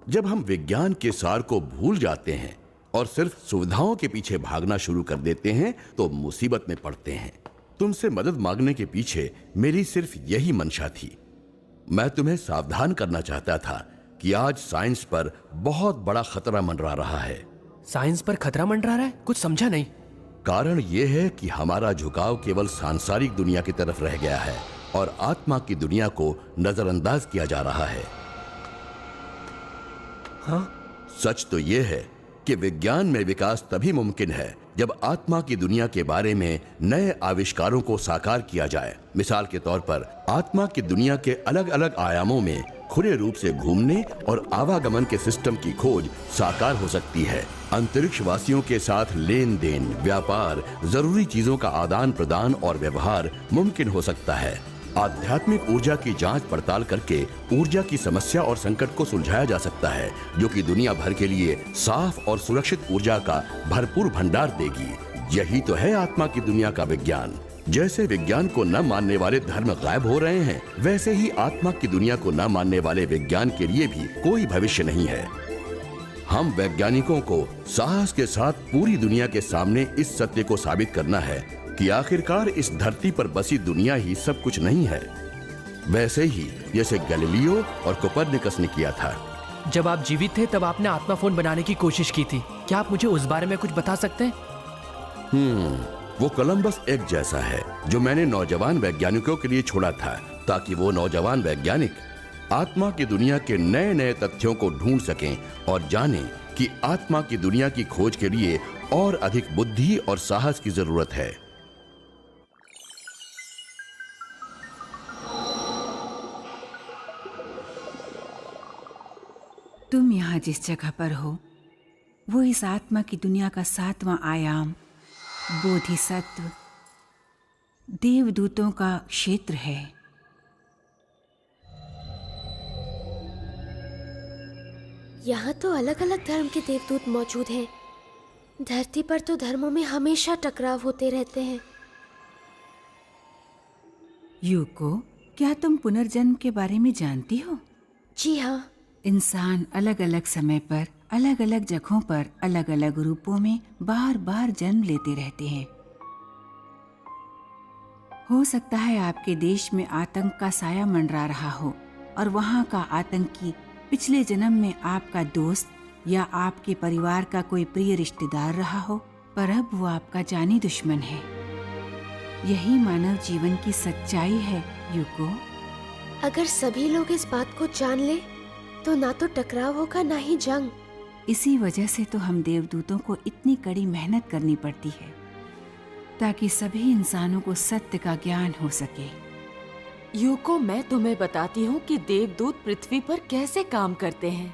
जब हम विज्ञान के सार को भूल जाते हैं और सिर्फ सुविधाओं के पीछे भागना शुरू कर देते हैं तो मुसीबत में पड़ते हैं। तुमसे मदद मांगने के पीछे मेरी सिर्फ यही मंशा थी। मैं तुम्हें सावधान करना चाहता था कि आज साइंस पर बहुत बड़ा खतरा मंडरा रहा है। साइंस पर खतरा मंडरा रहा है? कुछ समझा नहीं। कारण यह है कि हमारा झुकाव केवल सांसारिक दुनिया की तरफ रह गया है और आत्मा की दुनिया को नजरअंदाज किया जा रहा है। हाँ? सच तो यह है कि विज्ञान में विकास तभी मुमकिन है जब आत्मा की दुनिया के बारे में नए आविष्कारों को साकार किया जाए। मिसाल के तौर पर आत्मा की दुनिया के अलग अलग आयामों में खुले रूप से घूमने और आवागमन के सिस्टम की खोज साकार हो सकती है। अंतरिक्ष वासियों के साथ लेन देन, व्यापार, जरूरी चीजों का आदान प्रदान और व्यवहार मुमकिन हो सकता है। आध्यात्मिक ऊर्जा की जांच पड़ताल करके ऊर्जा की समस्या और संकट को सुलझाया जा सकता है, जो कि दुनिया भर के लिए साफ और सुरक्षित ऊर्जा का भरपूर भंडार देगी। यही तो है आत्मा की दुनिया का विज्ञान। जैसे विज्ञान को न मानने वाले धर्म गायब हो रहे हैं, वैसे ही आत्मा की दुनिया को न मानने वाले विज्ञान के लिए भी कोई भविष्य नहीं है। हम वैज्ञानिकों को साहस के साथ पूरी दुनिया के सामने इस सत्य को साबित करना है कि आखिरकार इस धरती पर बसी दुनिया ही सब कुछ नहीं है, वैसे ही जैसे गैलीलियो और कोपरनिकस ने किया था। जब आप जीवित थे तब आपने आत्मा फोन बनाने की कोशिश की थी। क्या आप मुझे उस बारे में कुछ बता सकते हैं? वो कोलंबस एग जैसा है जो मैंने नौजवान वैज्ञानिकों के लिए छोड़ा था, ताकि वो नौजवान वैज्ञानिक आत्मा की दुनिया के नए नए तथ्यों को ढूंढ सकें और जानें कि आत्मा की दुनिया की खोज के लिए और अधिक बुद्धि और साहस की जरूरत है। तुम यहाँ जिस जगह पर हो वो इस आत्मा की दुनिया का 7वां आयाम बोधिसत्व देवदूतों का क्षेत्र है। यहाँ तो अलग अलग धर्म के देवदूत मौजूद हैं। धरती पर तो धर्मों में हमेशा टकराव होते रहते हैं। यूको, क्या तुम पुनर्जन्म के बारे में जानती हो? जी हाँ। इंसान अलग अलग समय पर अलग अलग जगहों पर अलग अलग रूपों में बार बार जन्म लेते रहते हैं। हो सकता है आपके देश में आतंक का साया मंडरा रहा हो और वहाँ का आतंकी पिछले जन्म में आपका दोस्त या आपके परिवार का कोई प्रिय रिश्तेदार रहा हो, पर अब वो आपका जानी दुश्मन है। यही मानव जीवन की सच्चाई है यूको। अगर सभी लोग इस बात को जान ले तो ना तो टकराव होगा ना ही जंग। इसी वजह से तो हम देवदूतों को इतनी कड़ी मेहनत करनी पड़ती है ताकि सभी इंसानों को सत्य का ज्ञान हो सके। यूको, मैं तुम्हें बताती हूँ कि देवदूत पृथ्वी पर कैसे काम करते हैं।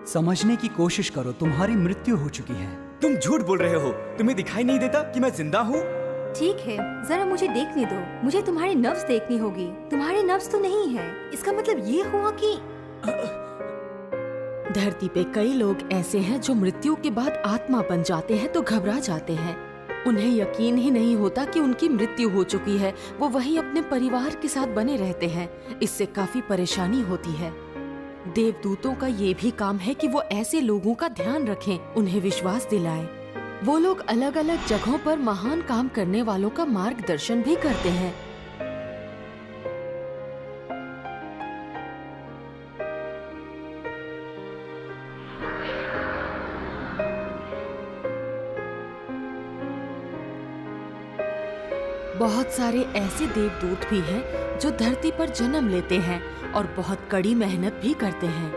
समझने की कोशिश करो, तुम्हारी मृत्यु हो चुकी है। तुम झूठ बोल रहे हो। तुम्हें दिखाई नहीं देता कि मैं जिंदा हूँ? ठीक है, जरा मुझे देखने दो। मुझे तुम्हारी नब्ज देखनी होगी। तुम्हारी नब्ज तो नहीं है, इसका मतलब ये हुआ कि धरती पे कई लोग ऐसे हैं जो मृत्यु के बाद आत्मा बन जाते हैं तो घबरा जाते हैं। उन्हें यकीन ही नहीं होता कि उनकी मृत्यु हो चुकी है। वो वहीं अपने परिवार के साथ बने रहते हैं। इससे काफी परेशानी होती है। देवदूतों का ये भी काम है कि वो ऐसे लोगों का ध्यान रखें, उन्हें विश्वास दिलाएं। वो लोग अलग अलग जगहों पर महान काम करने वालों का मार्गदर्शन भी करते हैं। बहुत सारे ऐसे देवदूत भी हैं जो धरती पर जन्म लेते हैं और बहुत कड़ी मेहनत भी करते हैं।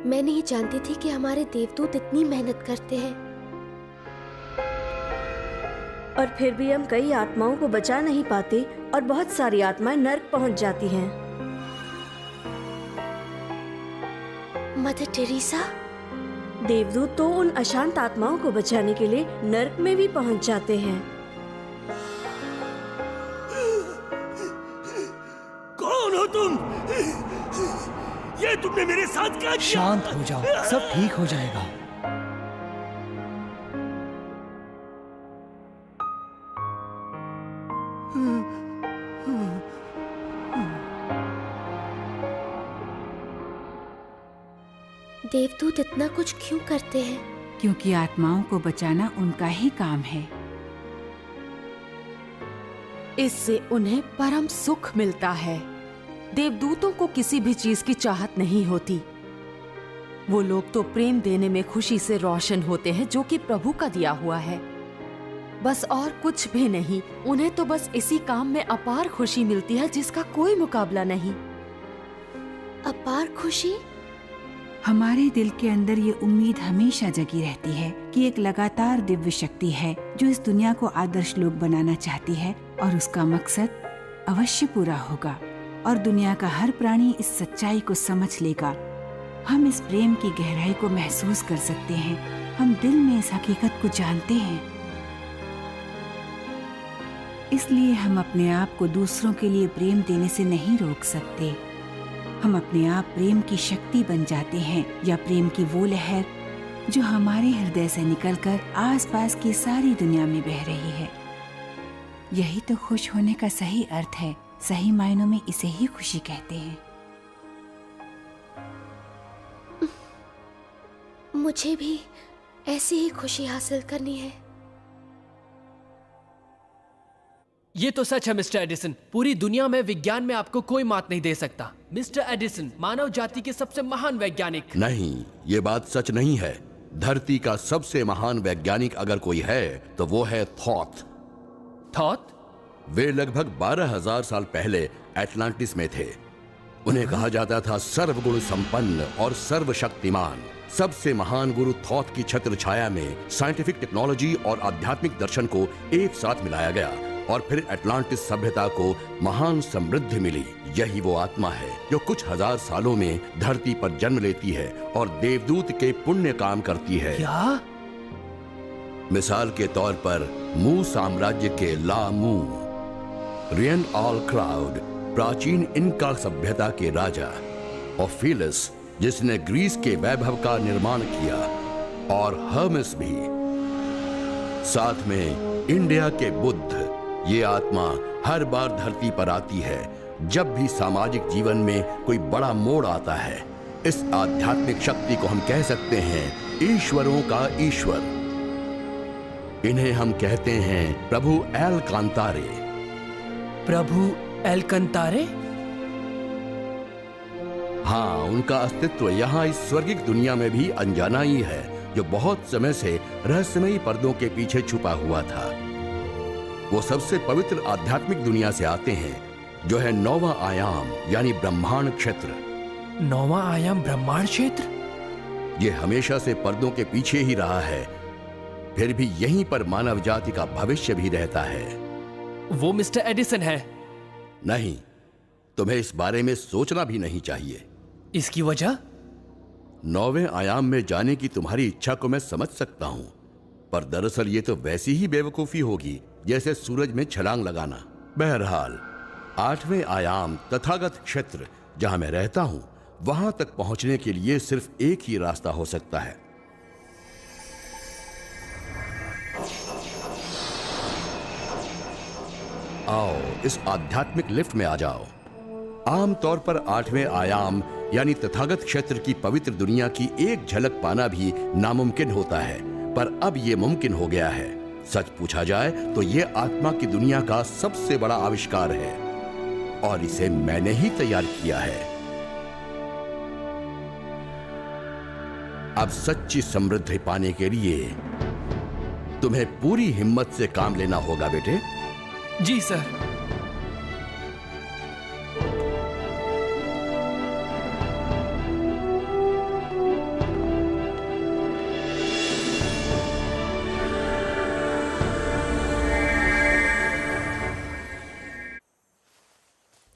मैं नहीं जानती थी कि हमारे देवदूत इतनी मेहनत करते हैं। और फिर भी हम कई आत्माओं को बचा नहीं पाते और बहुत सारी आत्माएं नर्क पहुंच जाती हैं। मदर टेरेसा, देवदूत तो उन अशांत आत्माओं को बचाने के लिए नर्क में भी पहुंच जाते हैं। कौन हो तुम? ये तुमने मेरे साथ क्या किया? शांत हो जाओ, सब ठीक हो जाएगा। देवदूत इतना कुछ क्यों करते हैं? क्योंकि आत्माओं को बचाना उनका ही काम है। इससे उन्हें परम सुख मिलता है। देवदूतों को किसी भी चीज की चाहत नहीं होती। वो लोग तो प्रेम देने में खुशी से रोशन होते हैं जो कि प्रभु का दिया हुआ है, बस और कुछ भी नहीं। उन्हें तो बस इसी काम में अपार खुशी मिलती है जिसका कोई मुकाबला नहीं। अपार खुशी? हमारे दिल के अंदर ये उम्मीद हमेशा जगी रहती है कि एक लगातार दिव्य शक्ति है जो इस दुनिया को आदर्श लोक बनाना चाहती है और उसका मकसद अवश्य पूरा होगा और दुनिया का हर प्राणी इस सच्चाई को समझ लेगा। हम इस प्रेम की गहराई को महसूस कर सकते हैं। हम दिल में इस हकीकत को जानते हैं। इसलिए हम अपने आप को दूसरों के लिए प्रेम देने से नहीं रोक सकते। हम अपने आप प्रेम की शक्ति बन जाते हैं या प्रेम की वो लहर जो हमारे हृदय से निकलकर आसपास की सारी दुनिया में बह रही है। यही तो खुश होने का सही अर्थ है। सही मायनों में इसे ही खुशी कहते हैं। मुझे भी ऐसी ही खुशी हासिल करनी है। ये तो सच है मिस्टर एडिसन। पूरी दुनिया में विज्ञान में आपको कोई मात नहीं दे सकता। मिस्टर एडिसन मानव जाति के सबसे महान वैज्ञानिक। नहीं, ये बात सच नहीं है। धरती का सबसे महान वैज्ञानिक अगर कोई है तो वो है थॉथ। थॉथ? वे लगभग 12,000 साल पहले एटलांटिस में थे। उन्हें कहा जाता था सर्वगुण संपन्न और सर्वशक्तिमान। सबसे महान गुरु थॉथ की छत्र छाया में साइंटिफिक टेक्नोलॉजी और आध्यात्मिक दर्शन को एक साथ मिलाया गया और फिर एटलांटिस सभ्यता को महान समृद्धि मिली। यही वो आत्मा है जो कुछ हजार सालों में धरती पर जन्म लेती है और देवदूत के पुण्य काम करती है। क्या? मिसाल के तौर पर मू साम्राज्य के ला मू, रियन ऑल क्राउड प्राचीन इनका सभ्यता के राजा, ओफिलस जिसने ग्रीस के वैभव का निर्माण किया, और हर्मेस भी। साथ में इंडिया के बुद्ध। ये आत्मा हर बार धरती पर आती है जब भी सामाजिक जीवन में कोई बड़ा मोड़ आता है। इस आध्यात्मिक शक्ति को हम कह सकते हैं ईश्वरों का ईश्वर। इन्हें हम कहते हैं प्रभु एल कांतारे। प्रभु एल कांतारे? हाँ, उनका अस्तित्व यहाँ इस स्वर्गिक दुनिया में भी अनजाना ही है, जो बहुत समय से रहस्यमयी पर्दों के पीछे छुपा हुआ था। वो सबसे पवित्र आध्यात्मिक दुनिया से आते हैं, जो है 9वां आयाम यानी ब्रह्मांड क्षेत्र। 9वां आयाम ब्रह्मांड क्षेत्र? ये हमेशा से पर्दों के पीछे ही रहा है, फिर भी यहीं पर मानव जाति का भविष्य भी रहता है। वो मिस्टर एडिसन है? नहीं, तुम्हें इस बारे में सोचना भी नहीं चाहिए। इसकी वजह? 9वें आयाम में जाने की तुम्हारी इच्छा को मैं समझ सकता हूं, पर दरअसल ये तो वैसी ही बेवकूफी होगी जैसे सूरज में छलांग लगाना। बहरहाल 8वें आयाम तथागत क्षेत्र जहां मैं रहता हूं, वहां तक पहुंचने के लिए सिर्फ एक ही रास्ता हो सकता है। आओ, इस आध्यात्मिक लिफ्ट में आ जाओ। आमतौर पर 8वें आयाम यानी तथागत क्षेत्र की पवित्र दुनिया की एक झलक पाना भी नामुमकिन होता है, पर अब यह मुमकिन हो गया है। सच पूछा जाए तो यह आत्मा की दुनिया का सबसे बड़ा आविष्कार है और इसे मैंने ही तैयार किया है। अब सच्ची समृद्धि पाने के लिए तुम्हें पूरी हिम्मत से काम लेना होगा बेटे। जी सर।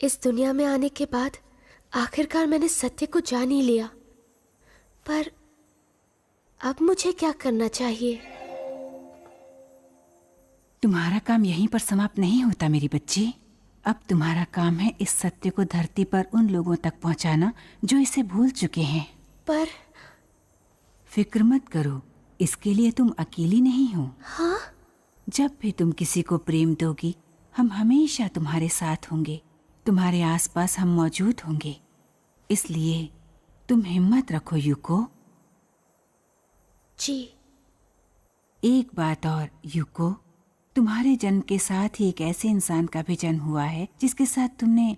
इस दुनिया में आने के बाद आखिरकार मैंने सत्य को जान ही लिया, पर अब मुझे क्या करना चाहिए? तुम्हारा काम यहीं पर समाप्त नहीं होता मेरी बच्ची। अब तुम्हारा काम है इस सत्य को धरती पर उन लोगों तक पहुंचाना जो इसे भूल चुके हैं। पर फिक्र मत करो, इसके लिए तुम अकेली नहीं हो। हाँ? जब भी तुम किसी को प्रेम दोगी, हम हमेशा तुम्हारे साथ होंगे, तुम्हारे आसपास हम मौजूद होंगे। इसलिए तुम हिम्मत रखो यूको। जी। एक बात और यूको, तुम्हारे जन्म के साथ ही एक ऐसे इंसान का भी जन्म हुआ है जिसके साथ तुमने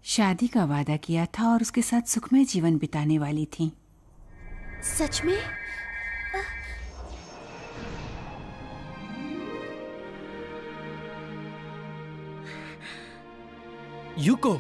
शादी का वादा किया था और उसके साथ सुखमय जीवन बिताने वाली थी। सच में? यूको,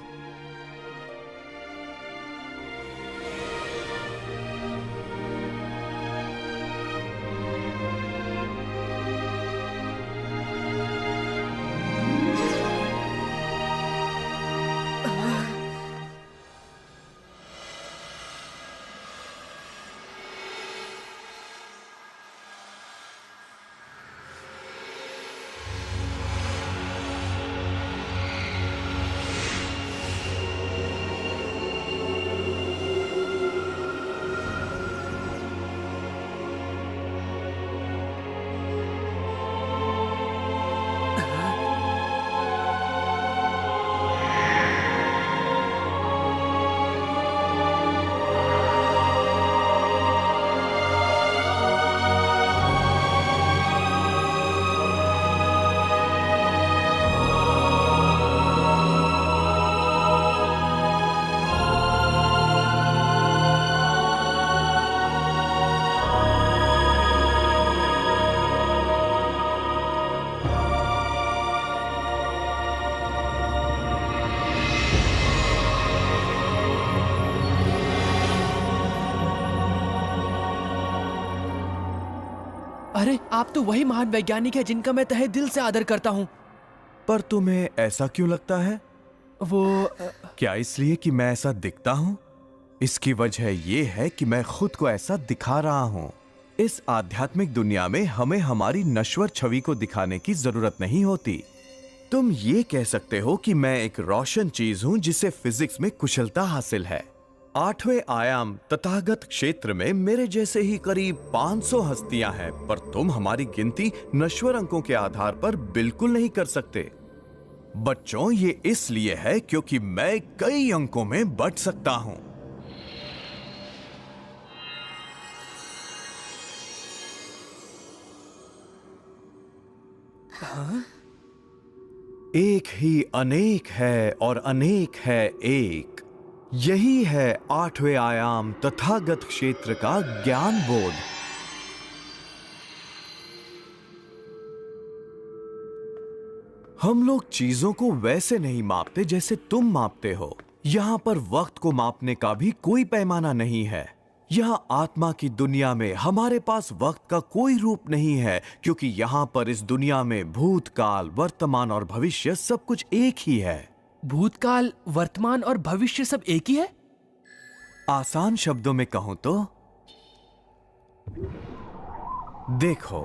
अरे आप तो वही महान वैज्ञानिक है जिनका मैं तहे दिल से आदर करता हूँ। पर तुम्हें ऐसा क्यों लगता है? वो क्या इसलिए कि मैं ऐसा दिखता हूँ? इसकी वजह यह है कि मैं खुद को ऐसा दिखा रहा हूँ। इस आध्यात्मिक दुनिया में हमें हमारी नश्वर छवि को दिखाने की जरूरत नहीं होती। तुम ये कह सकते हो कि मैं एक रोशन चीज हूँ जिसे फिजिक्स में कुशलता हासिल है। 8वें आयाम तथागत क्षेत्र में मेरे जैसे ही करीब 500 हस्तियां हैं, पर तुम हमारी गिनती नश्वर अंकों के आधार पर बिल्कुल नहीं कर सकते। बच्चों, ये इसलिए है क्योंकि मैं कई अंकों में बंट सकता हूं। हाँ? एक ही अनेक है और अनेक है एक। यही है 8वें आयाम तथागत क्षेत्र का ज्ञान बोध। हम लोग चीजों को वैसे नहीं मापते जैसे तुम मापते हो। यहां पर वक्त को मापने का भी कोई पैमाना नहीं है। यहां आत्मा की दुनिया में हमारे पास वक्त का कोई रूप नहीं है, क्योंकि यहां पर इस दुनिया में भूतकाल, वर्तमान और भविष्य सब कुछ एक ही है। भूतकाल, वर्तमान और भविष्य सब एक ही है? आसान शब्दों में कहूं तो देखो,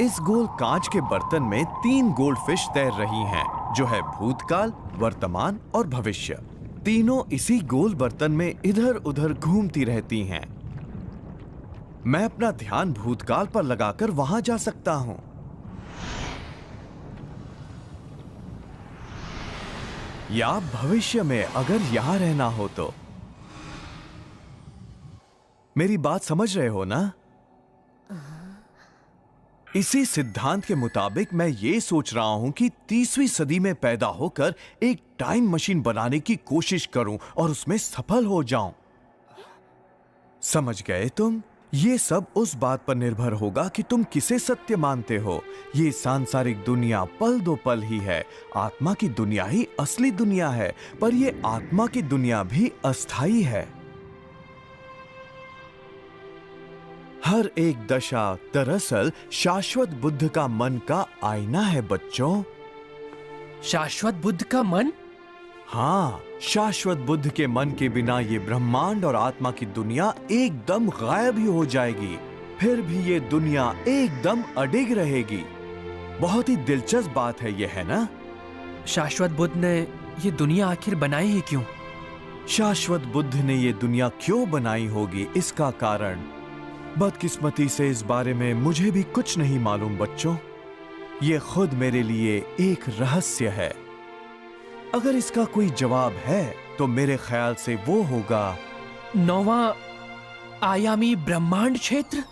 इस गोल कांच के बर्तन में 3 गोल्डफिश तैर रही हैं, जो है भूतकाल, वर्तमान और भविष्य। तीनों इसी गोल बर्तन में इधर उधर घूमती रहती हैं। मैं अपना ध्यान भूतकाल पर लगाकर वहां जा सकता हूं, या भविष्य में अगर यहां रहना हो तो। मेरी बात समझ रहे हो ना? इसी सिद्धांत के मुताबिक मैं ये सोच रहा हूं कि 30वीं सदी में पैदा होकर एक टाइम मशीन बनाने की कोशिश करूं और उसमें सफल हो जाऊं। समझ गए तुम? ये सब उस बात पर निर्भर होगा कि तुम किसे सत्य मानते हो। ये सांसारिक दुनिया पल दो पल ही है, आत्मा की दुनिया ही असली दुनिया है, पर ये आत्मा की दुनिया भी अस्थाई है। हर एक दशा दरअसल शाश्वत बुद्ध का मन का आईना है बच्चों। शाश्वत बुद्ध का मन? हाँ, शाश्वत बुद्ध के मन के बिना ये ब्रह्मांड और आत्मा की दुनिया एकदम गायब ही हो जाएगी, फिर भी ये दुनिया एकदम अडिग रहेगी। बहुत ही दिलचस्प बात है ये, है ना? शाश्वत बुद्ध ने ये दुनिया आखिर बनाई ही क्यों? शाश्वत बुद्ध ने ये दुनिया क्यों बनाई होगी, इसका कारण बदकिस्मती से इस बारे में मुझे भी कुछ नहीं मालूम बच्चों। ये खुद मेरे लिए एक रहस्य है। अगर इसका कोई जवाब है तो मेरे ख्याल से वो होगा 9वां आयामी ब्रह्मांड क्षेत्र।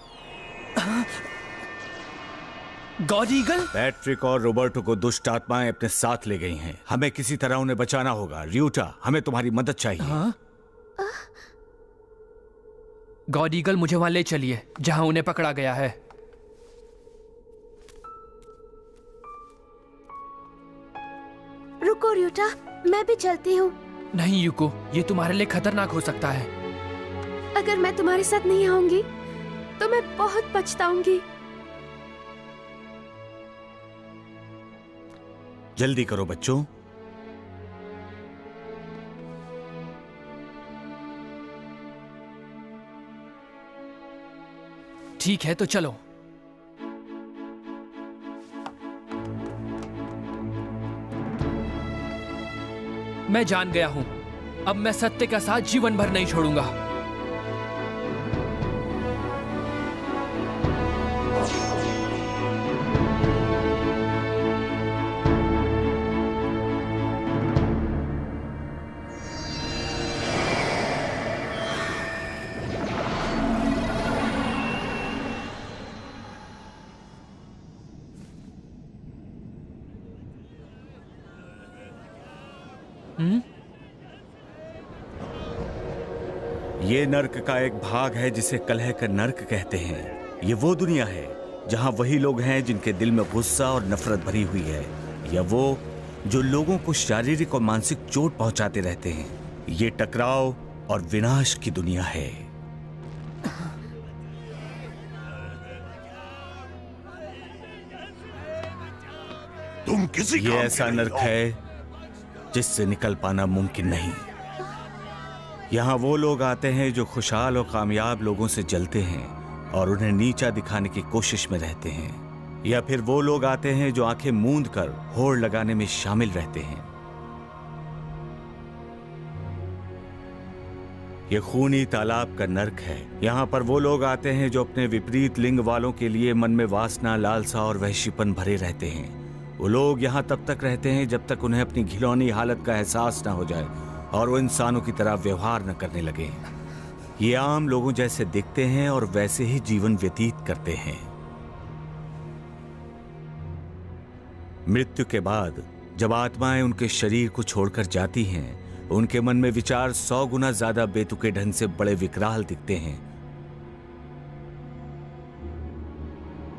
God eagle? पैट्रिक और रोबर्टो को दुष्ट आत्माएं अपने साथ ले गई हैं। हमें किसी तरह उन्हें बचाना होगा। र्यूटा, हमें तुम्हारी मदद चाहिए। हाँ? गॉड ईगल, मुझे वहां ले चलिए जहां उन्हें पकड़ा गया है। रुको र्यूटा, मैं भी चलती हूँ। नहीं यूको, ये तुम्हारे लिए खतरनाक हो सकता है। अगर मैं तुम्हारे साथ नहीं आऊंगी तो मैं बहुत पछताऊंगी। जल्दी करो बच्चों। ठीक है तो चलो। मैं जान गया हूं, अब मैं सत्य का साथ जीवन भर नहीं छोड़ूंगा। ये नर्क का एक भाग है जिसे कलह का नर्क कहते हैं। ये वो दुनिया है जहां वही लोग हैं जिनके दिल में गुस्सा और नफरत भरी हुई है, या वो जो लोगों को शारीरिक और मानसिक चोट पहुंचाते रहते हैं। ये टकराव और विनाश की दुनिया है। तुम किसी ये ऐसा नर्क है जिससे निकल पाना मुमकिन नहीं। यहाँ वो लोग आते हैं जो खुशहाल और कामयाब लोगों से जलते हैं और उन्हें नीचा दिखाने की कोशिश में रहते हैं, या फिर वो लोग आते हैं जो आंखें मूंद कर होड़ लगाने में शामिल रहते हैं। ये खूनी तालाब का नर्क है। यहाँ पर वो लोग आते हैं जो अपने विपरीत लिंग वालों के लिए मन में वासना, लालसा और वहशीपन भरे रहते हैं। वो लोग यहाँ तब तक रहते हैं जब तक उन्हें अपनी घिनौनी हालत का एहसास न हो जाए और वो इंसानों की तरह व्यवहार न करने लगे। ये आम लोगों जैसे दिखते हैं और वैसे ही जीवन व्यतीत करते हैं। मृत्यु के बाद जब आत्माएं उनके शरीर को छोड़कर जाती हैं, उनके मन में विचार 100 गुना ज्यादा बेतुके ढंग से बड़े विकराल दिखते हैं।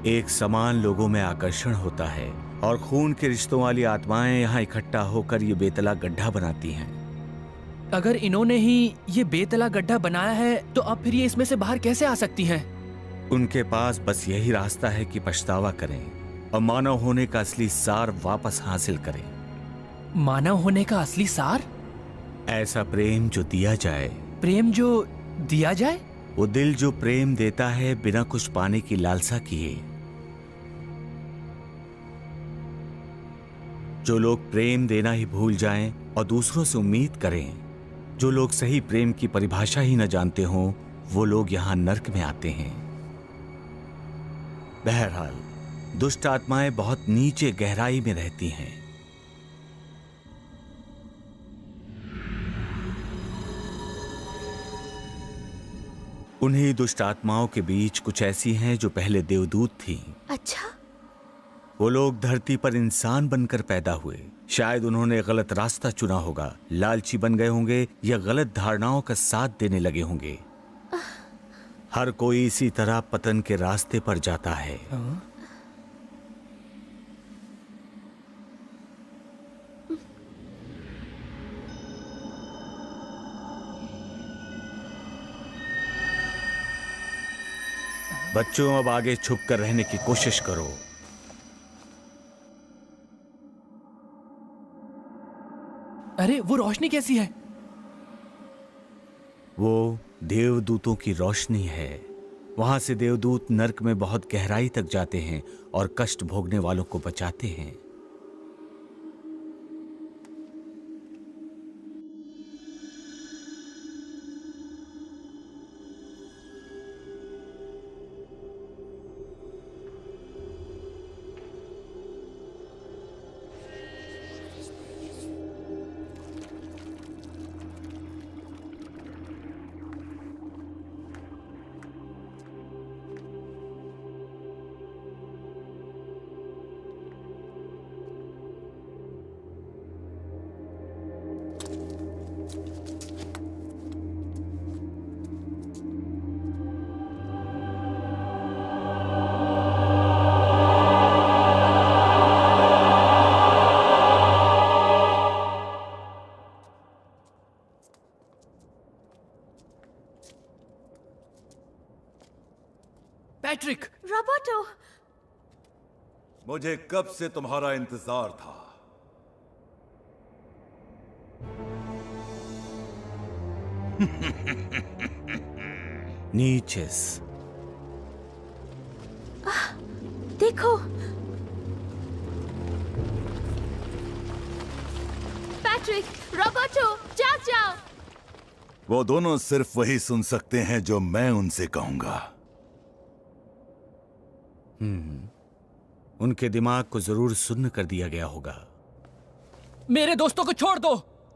एक समान लोगों में आकर्षण होता है और खून के रिश्तों वाली आत्माएं यहाँ इकट्ठा होकर ये बेतला गड्ढा बनाती हैं। अगर इन्होंने ही ये बेतला गड्ढा बनाया है तो अब फिर ये इसमें से बाहर कैसे आ सकती हैं? उनके पास बस यही रास्ता है कि पछतावा करें और मानव होने का असली सार वापस हासिल करें। मानव होने का असली सार? ऐसा प्रेम जो दिया जाए। प्रेम जो दिया जाए? वो दिल जो प्रेम देता है बिना कुछ पाने की लालसा किए। जो लोग प्रेम देना ही भूल जाएं और दूसरों से उम्मीद करें, जो लोग सही प्रेम की परिभाषा ही न जानते हों, वो लोग यहां नर्क में आते हैं। बहरहाल, दुष्ट आत्माएं बहुत नीचे गहराई में रहती हैं। उन्हीं दुष्ट आत्माओं के बीच कुछ ऐसी हैं जो पहले देवदूत थीं। अच्छा? वो लोग धरती पर इंसान बनकर पैदा हुए। शायद उन्होंने गलत रास्ता चुना होगा, लालची बन गए होंगे या गलत धारणाओं का साथ देने लगे होंगे। हर कोई इसी तरह पतन के रास्ते पर जाता है। बच्चों, अब आगे छुप कर रहने की कोशिश करो। अरे वो रोशनी कैसी है? वो देवदूतों की रोशनी है। वहां से देवदूत नर्क में बहुत गहराई तक जाते हैं और कष्ट भोगने वालों को बचाते हैं। पैट्रिक! रॉबर्टो! मुझे कब से तुम्हारा इंतजार था। नीचेस। देखो, पैट्रिक, रॉबर्टो, जाग जाओ। वो दोनों सिर्फ वही सुन सकते हैं जो मैं उनसे कहूंगा। उनके दिमाग को जरूर सुन्न कर दिया गया होगा। मेरे दोस्तों को छोड़ दो।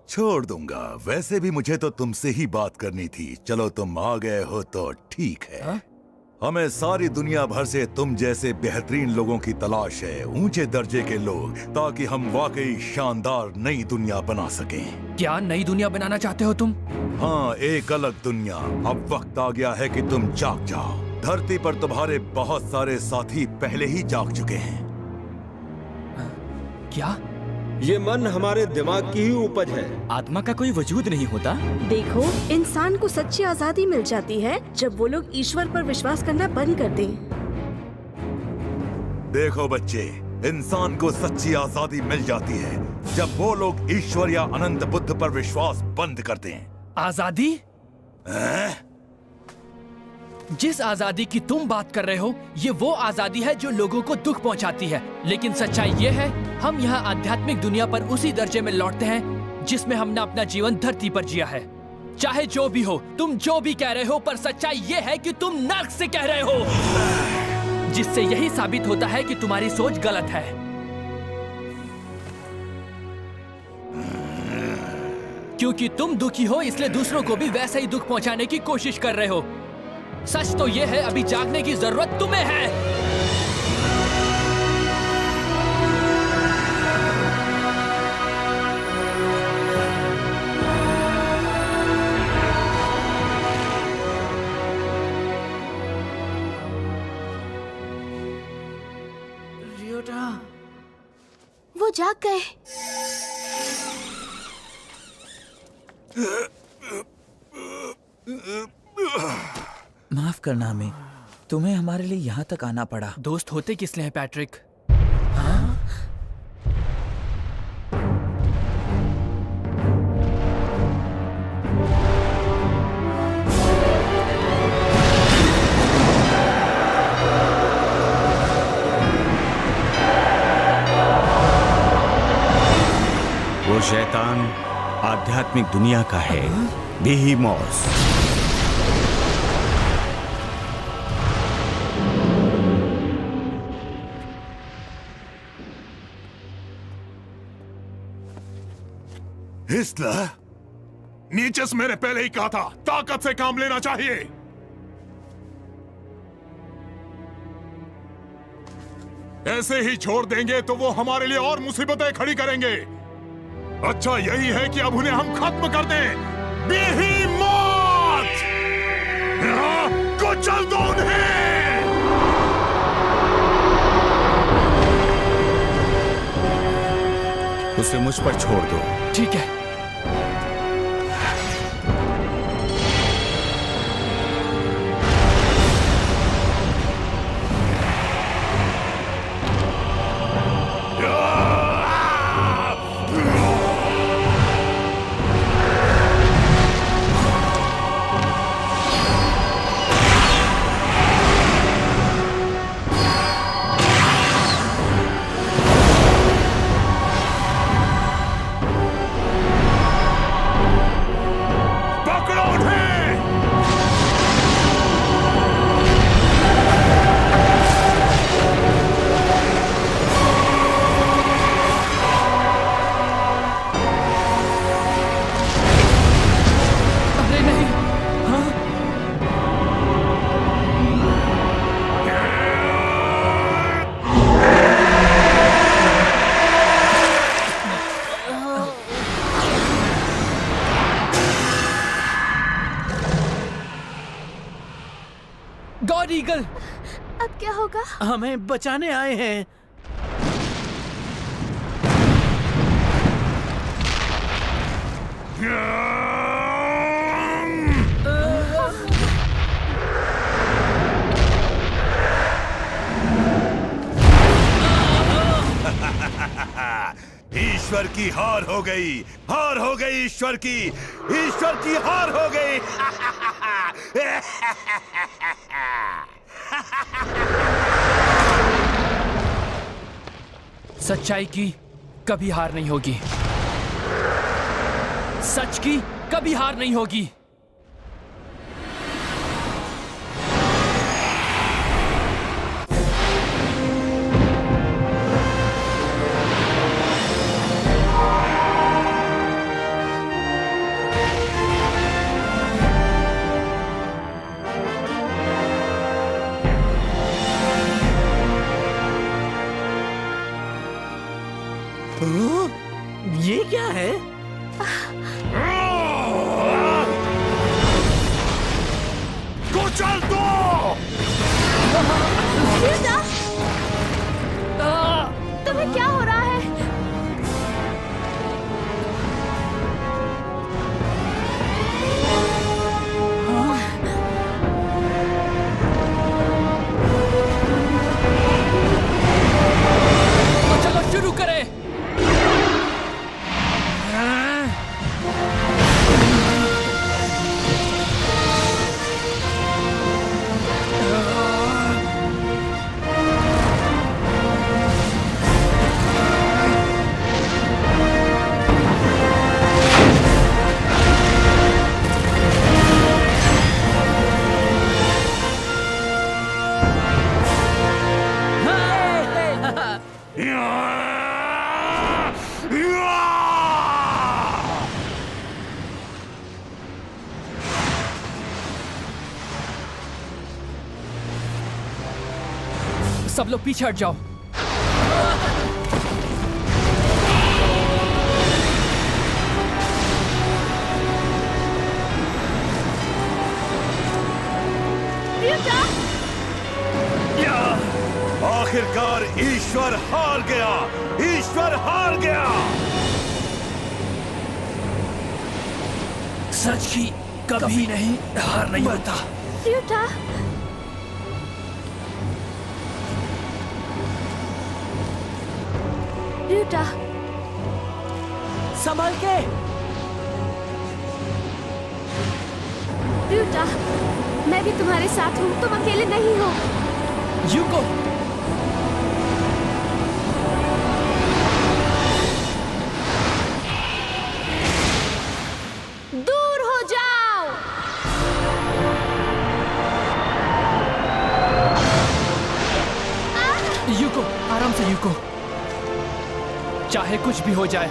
छोड़ दूंगा। वैसे भी मुझे तो तुमसे ही बात करनी थी। चलो तुम आ गए हो तो ठीक है। हमें सारी दुनिया भर से तुम जैसे बेहतरीन लोगों की तलाश है, ऊंचे दर्जे के लोग, ताकि हम वाकई शानदार नई दुनिया बना सकें। क्या नई दुनिया बनाना चाहते हो तुम? हाँ, एक अलग दुनिया। अब वक्त आ गया है कि तुम जाग जाओ। धरती पर तुम्हारे बहुत सारे साथी पहले ही जाग चुके हैं। क्या? ये मन हमारे दिमाग की ही उपज है। आत्मा का कोई वजूद नहीं होता। देखो, इंसान को सच्ची आजादी मिल जाती है जब वो लोग ईश्वर पर विश्वास करना बंद कर दें। देखो बच्चे, इंसान को सच्ची आजादी मिल जाती है जब वो लोग ईश्वर या अनंत बुद्ध पर विश्वास बंद कर दें। आजादी? जिस आजादी की तुम बात कर रहे हो, ये वो आजादी है जो लोगों को दुख पहुंचाती है। लेकिन सच्चाई ये है, हम यहाँ आध्यात्मिक दुनिया पर उसी दर्जे में लौटते हैं जिसमें हमने अपना जीवन धरती पर जिया है। चाहे जो भी हो, तुम जो भी कह रहे हो, पर सच्चाई ये है कि तुम नर्क से कह रहे हो, जिससे यही साबित होता है कि तुम्हारी सोच गलत है। क्योंकि तुम दुखी हो, इसलिए दूसरों को भी वैसा ही दुख पहुंचाने की कोशिश कर रहे हो। सच तो यह है, अभी जागने की जरूरत तुम्हें है। रियोटा, वो जाग गए। माफ करना हमें, तुम्हें हमारे लिए यहाँ तक आना पड़ा। दोस्त होते किस लिए हैं पैट्रिक? वो शैतान आध्यात्मिक दुनिया का है, बेहीमोस। हिटलर, नीचेस मैंने पहले ही कहा था, ताकत से काम लेना चाहिए। ऐसे ही छोड़ देंगे तो वो हमारे लिए और मुसीबतें खड़ी करेंगे। अच्छा यही है कि अब उन्हें हम खत्म कर दें। बेहीमोथ! कुछ कुचल दो उन्हें। उसे मुझ पर छोड़ दो। ठीक है। गॉड ईगल, अब क्या होगा? हमें बचाने आए हैं। ईश्वर की हार हो गई, हार हो गई ईश्वर की हार हो गई। सच्चाई की कभी हार नहीं होगी, सच की कभी हार नहीं होगी। ये क्या है? कुचल दो! तुम्हें क्या हो रहा है? तो चलो शुरू करें। सब लोग पीछे हट जाओ। आखिरकार ईश्वर हार गया, ईश्वर हार गया। सच की कभी नहीं हार नहीं होता। र्यूटा, र्यूटा, संभल के। र्यूटा, मैं भी तुम्हारे साथ हूँ, तुम अकेले नहीं हो। यूको, दूर हो जाओ। यूको, आराम से यूको। चाहे कुछ भी हो जाए,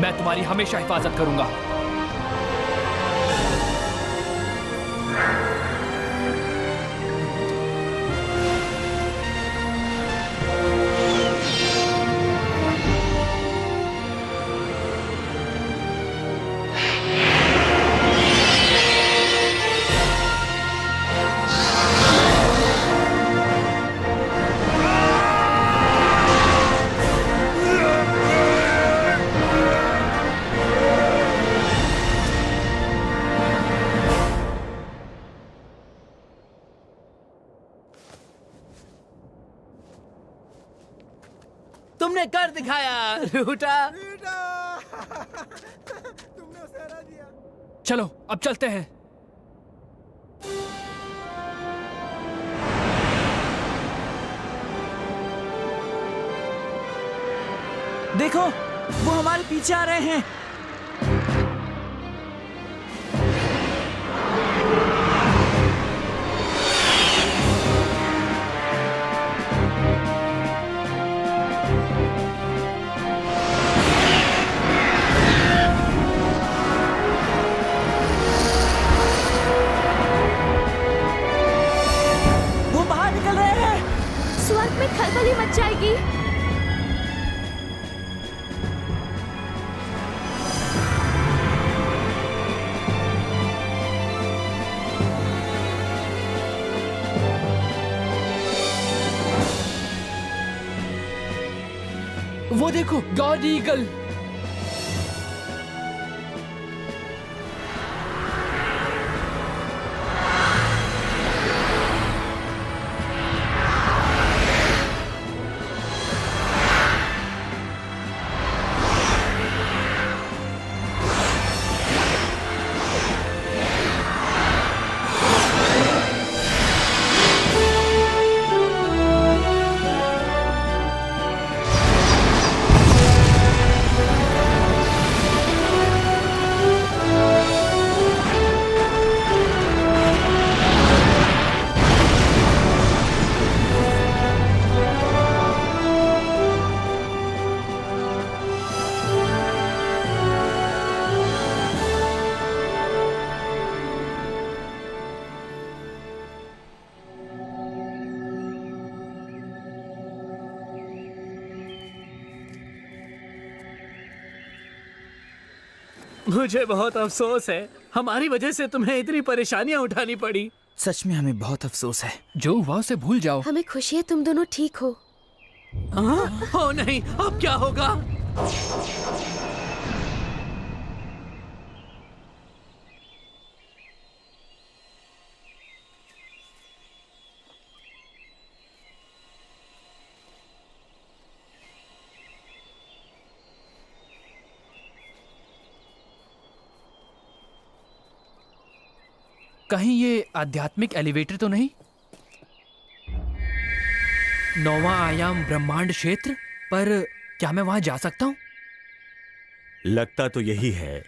मैं तुम्हारी हमेशा हिफाजत करूंगा। तुमने कर दिखाया रूटा। चलो अब चलते हैं। देखो, वो हमारे पीछे आ रहे हैं। वो बाहर निकल रहे हैं। स्वर्ग में खलबली मच जाएगी। वो देखो, गॉड ईगल। मुझे बहुत अफसोस है, हमारी वजह से तुम्हें इतनी परेशानियां उठानी पड़ी। सच में हमें बहुत अफसोस है। जो हुआ उसे भूल जाओ। हमें खुशी है तुम दोनों ठीक हो। ओ नहीं, अब क्या होगा? कहीं ये आध्यात्मिक एलिवेटर तो नहीं? 9वां आयाम ब्रह्मांड क्षेत्र, पर क्या मैं वहां जा सकता हूं? लगता तो यही है।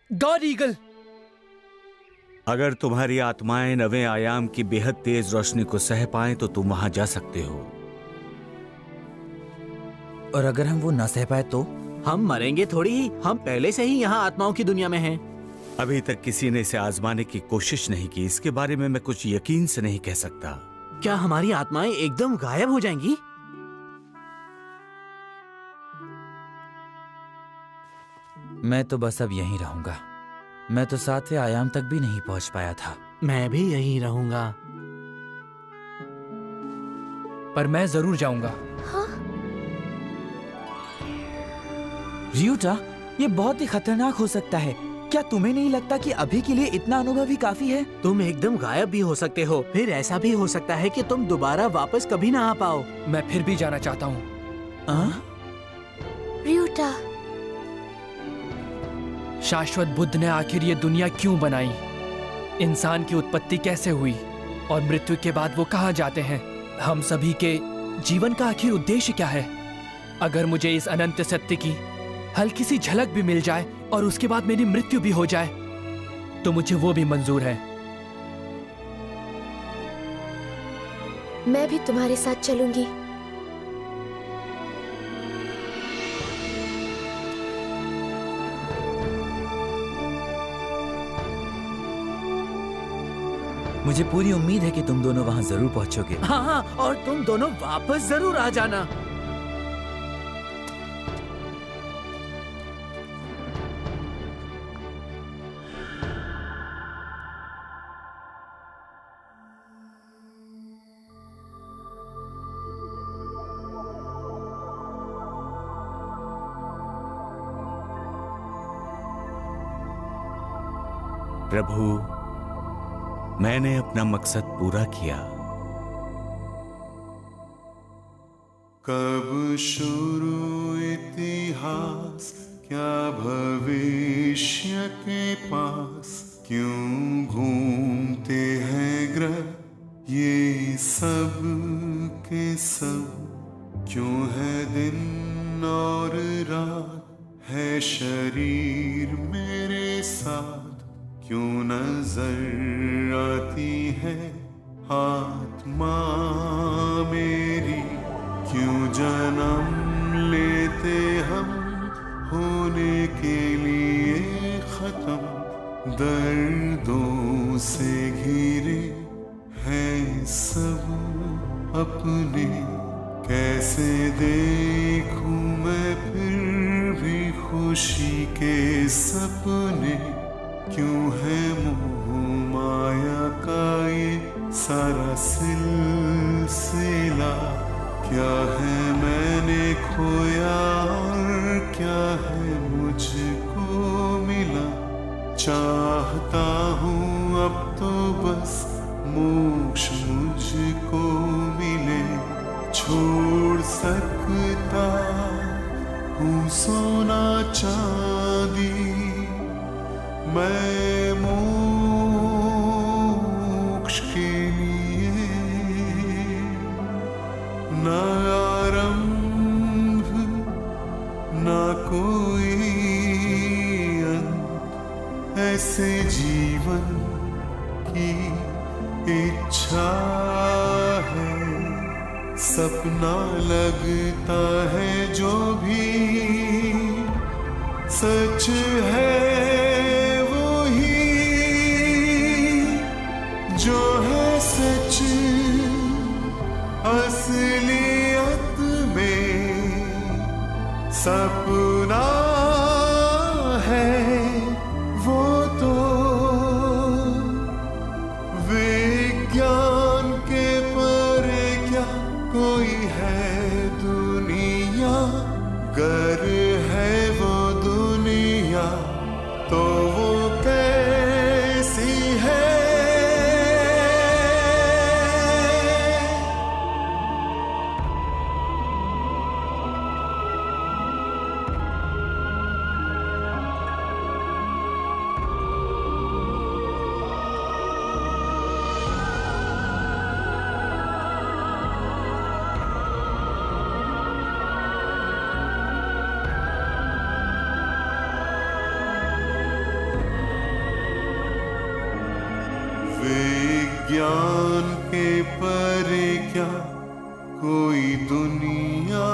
गॉड ईगल, अगर तुम्हारी आत्माएं 9वें आयाम की बेहद तेज रोशनी को सह पाएं तो तुम वहां जा सकते हो। और अगर हम वो न सह पाए तो? हम मरेंगे थोड़ी ही, हम पहले से ही यहाँ आत्माओं की दुनिया में हैं। अभी तक किसी ने इसे आजमाने की कोशिश नहीं की, इसके बारे में मैं कुछ यकीन से नहीं कह सकता। क्या हमारी आत्माएं एकदम गायब हो जाएंगी? मैं तो बस अब यहीं रहूंगा। मैं तो 7वें आयाम तक भी नहीं पहुंच पाया था। मैं भी यहीं रहूंगा। पर मैं जरूर जाऊंगा। रियूटा, ये बहुत ही खतरनाक हो सकता है। क्या तुम्हें नहीं लगता कि अभी के लिए इतना अनुभव ही काफी है? तुम एकदम गायब भी हो सकते हो, फिर ऐसा भी हो सकता है कि तुम दोबारा वापस कभी ना आ पाओ। मैं फिर भी जाना चाहता हूँ। रियूटा, शाश्वत बुद्ध ने आखिर ये दुनिया क्यों बनाई? इंसान की उत्पत्ति कैसे हुई? और मृत्यु के बाद वो कहाँ जाते हैं? हम सभी के जीवन का आखिर उद्देश्य क्या है? अगर मुझे इस अनंत सत्य की हल्की सी झलक भी मिल जाए और उसके बाद मेरी मृत्यु भी हो जाए तो मुझे वो भी मंजूर है। मैं भी तुम्हारे साथ चलूंगी। मुझे पूरी उम्मीद है कि तुम दोनों वहां जरूर पहुंचोगे। हाँ, और तुम दोनों वापस जरूर आ जाना। प्रभु, मैंने अपना मकसद पूरा किया। कब शुरू इतिहास, क्या भविष्य के पास, क्यों घूमते हैं ग्रह ये सब के सब, क्यों है दिन और रात, है शरीर मेरे साथ, क्यों नजर आती है आत्मा मेरी, क्यों जन्म लेते हम होने के लिए खत्म, दर्दों से घिरे हैं सब अपने, कैसे देखूं मैं फिर भी खुशी के सपने, क्यों है मोह माया का ये सारा सिलसिला, क्या है मैंने खोया और क्या है मुझको मिला, चाहता हूँ अब तो बस मोक्ष मुझको मिले, छोड़ सकता हूँ सोना चांदी मैं मोक्ष के लिए, ना आरंभ ना कोई अंत, ऐसे जीवन की इच्छा है, सपना लगता है जो भी सच है वो ही, जो है सच असलियत में सपना है वो तो, विज्ञान के परे क्या कोई है दुनिया, गर है वो दुनिया तो वो कैसी है। विज्ञान के परे क्या कोई दुनिया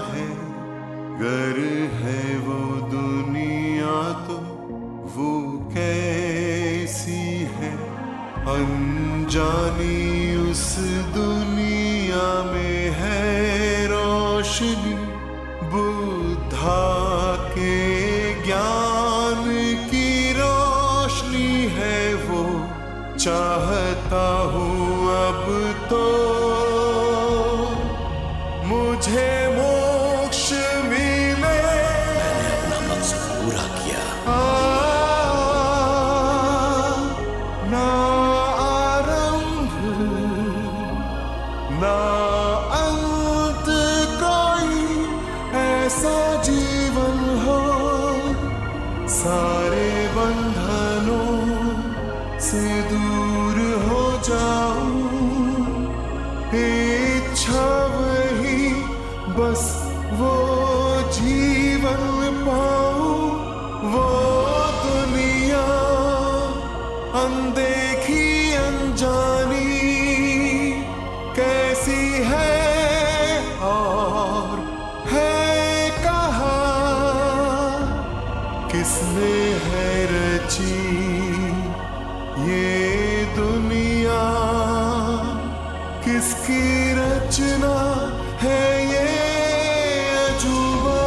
है, गर है वो दुनिया तो वो कैसी है, अनजानी उस दुनिया में है रोशनी, बुद्धा के ज्ञान की रोशनी है वो, चाहता हूँ अब तो मुझे मोक्ष मिले, मैंने अपना मकसद पूरा किया। ना आरंभ ना अंत कोई ऐसा जीवन हो, सारे बंधनों से दूर हो जाऊं, इच्छा वही बस वो जीवन पाऊं, वो दुनिया अनदेखी अनजानी कैसी है और है कहाँ, किसने है रची ये दुनिया, किसकी रचना है ये अजूबा।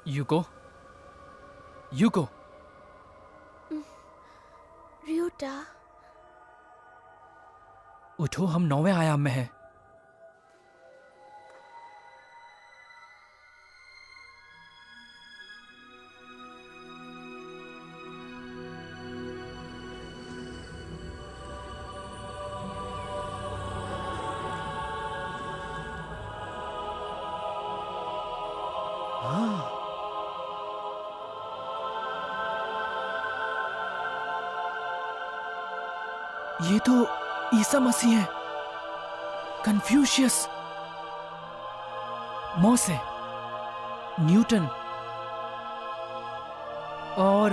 UCO, UCO. रियोटा, उठो, हम 9वें आयाम में हैं। ये तो ईसा मसीह है, कन्फ्यूशियस, मोसे, न्यूटन और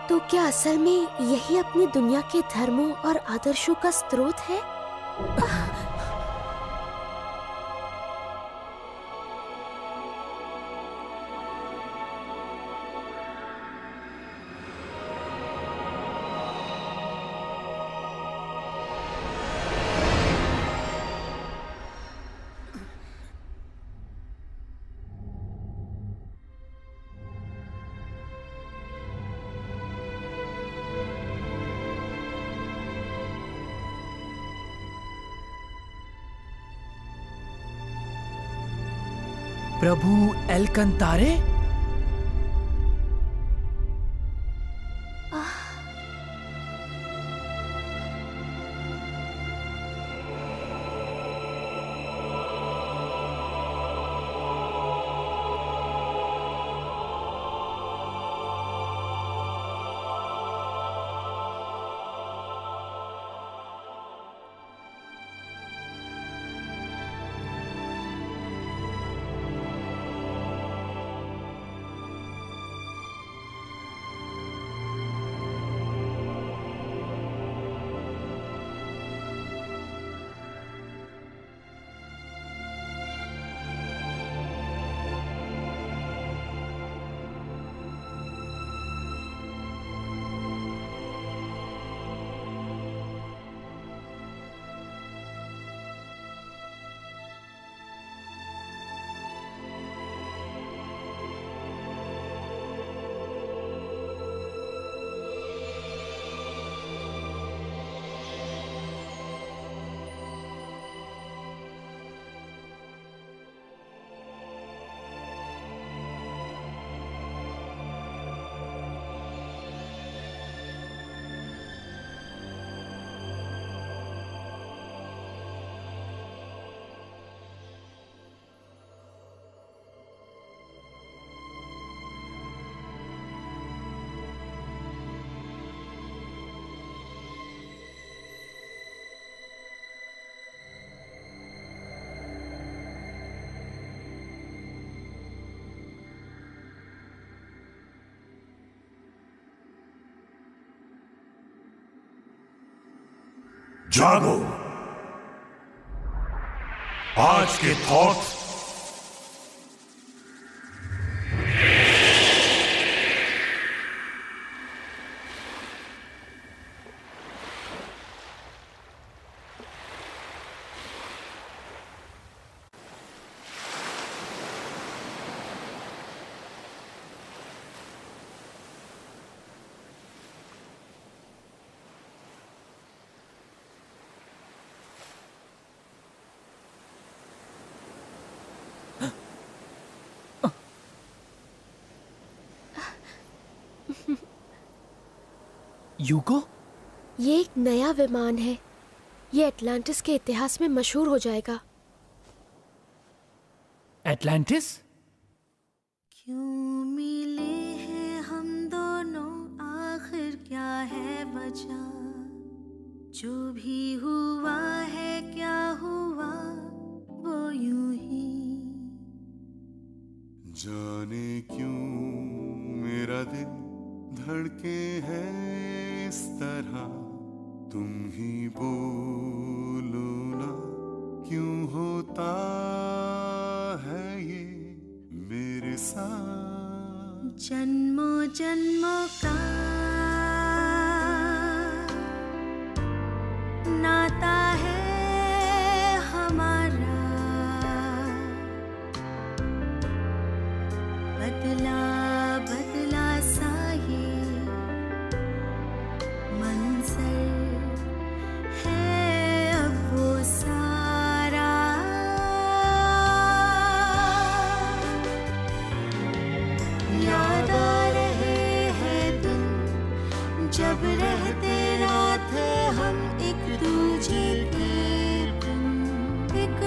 तो क्या असल में यही अपनी दुनिया के धर्मों और आदर्शों का स्रोत है? प्रभु एलकंतारे? जागो। आज के थॉट्स यूको? ये एक नया विमान है। ये एटलांटिस के इतिहास में मशहूर हो जाएगा। एटलांटिस? क्यों मिले हैं हम दोनों, आखिर क्या है वजह? जो भी हुआ है क्या हुआ वो यूं ही। जाने क्यों मेरा दिल धड़के है इस तरह, तुम ही बोलो ना क्यों होता है ये मेरे साथ। जन्मों जन्मों का नाता है हमारा, बदला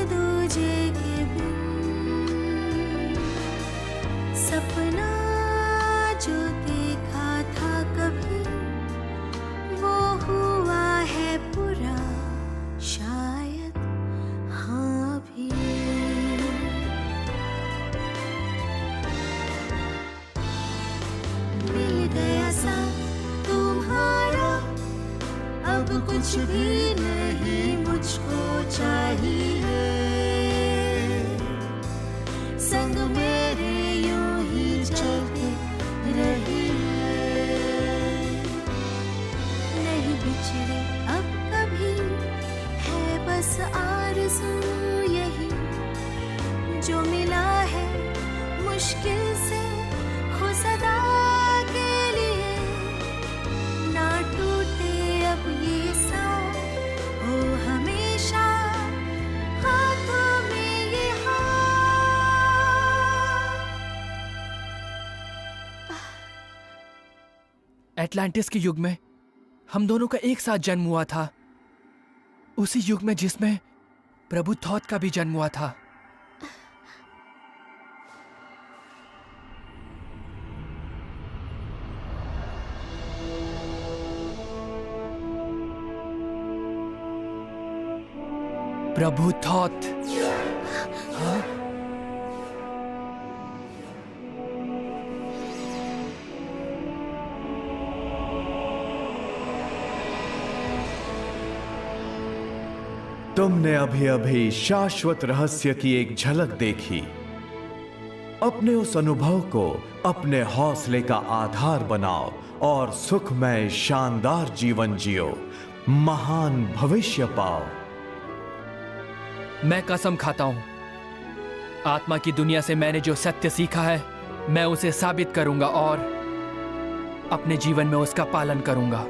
दूजे के बिन सपना जो देखा था कभी वो हुआ है पूरा शायद हाँ भी। मिल गया साथ तुम्हारा अब कुछ भी नहीं मुझको चाहिए, संग मेरे यूं ही चलते रहिए, नहीं बिछड़े अब कभी है बस आरज़ू यही, जो मिला है मुश्किल से हो सदा के लिए, ना टूटे अब ये सांस हो हमेशा हाथों में ये एटलांटिस के युग में हम दोनों का एक साथ जन्म हुआ था, उसी युग में जिसमें प्रभु थॉथ का भी जन्म हुआ था। प्रभु थॉथ। हाँ? तुमने अभी अभी शाश्वत रहस्य की एक झलक देखी। अपने उस अनुभव को अपने हौसले का आधार बनाओ और सुखमय शानदार जीवन जियो, महान भविष्य पाओ। मैं कसम खाता हूं, आत्मा की दुनिया से मैंने जो सत्य सीखा है मैं उसे साबित करूंगा और अपने जीवन में उसका पालन करूंगा।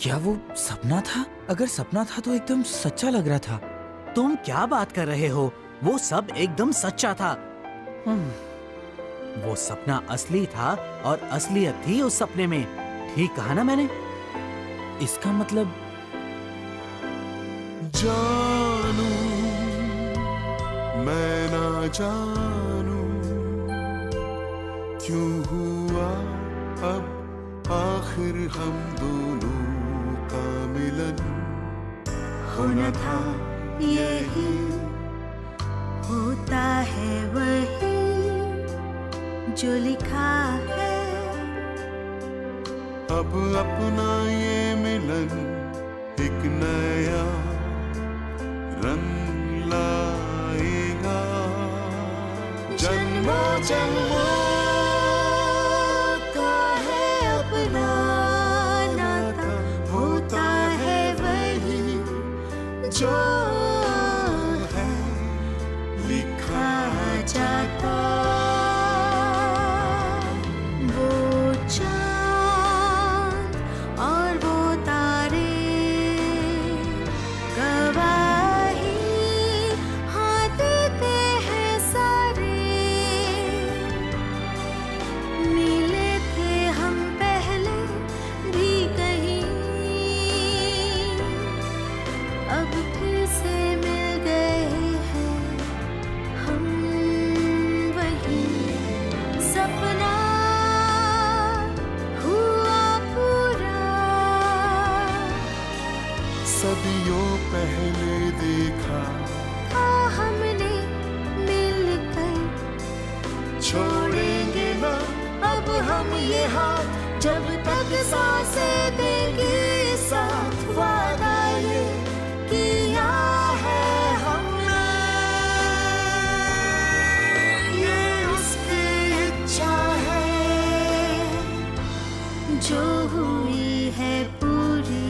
क्या वो सपना था? अगर सपना था तो एकदम सच्चा लग रहा था। तुम क्या बात कर रहे हो? वो सब एकदम सच्चा था। वो सपना असली था और असलियत थी उस सपने में। ठीक कहा ना मैंने? इसका मतलब जानू मैं ना जानू क्यों हुआ अब आखिर हम दोनों का मिलन। होना था यही, होता है वही जो लिखा है। अब अपना ये मिलन एक नया रंग लाएगा। जन्मों जन्मों का है अपना नाता, होता है वही जो है लिखा जाता। वो चांद और वो तारे गवाही हाँ देते हैं सारे। मिले थे हम पहले भी कहीं, अब फिर से मिल गए हैं हम वही। सपना हुआ पूरा, सदियों पहले देखा था हमने मिलकर। छोड़ेंगे ना अब हम ये हाथ जब तक सांसें देंगे साथ। वादा ये किया है हमने, ये उसकी इच्छा है जो हुई है पूरी।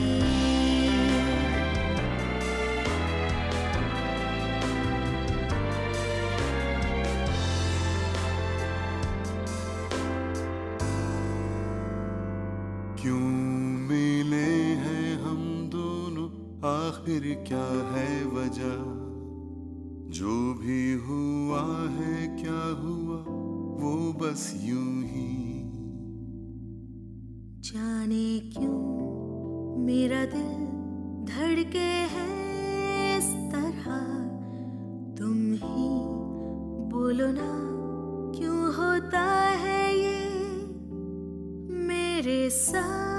क्यों मिले हैं हम दोनों आखिर क्या है वजह। जो भी हुआ है क्या हुआ वो बस यूं ही। जाने क्यों मेरा दिल धड़के है इस तरह। तुम ही बोलो ना क्यों होता है ये मेरे साथ।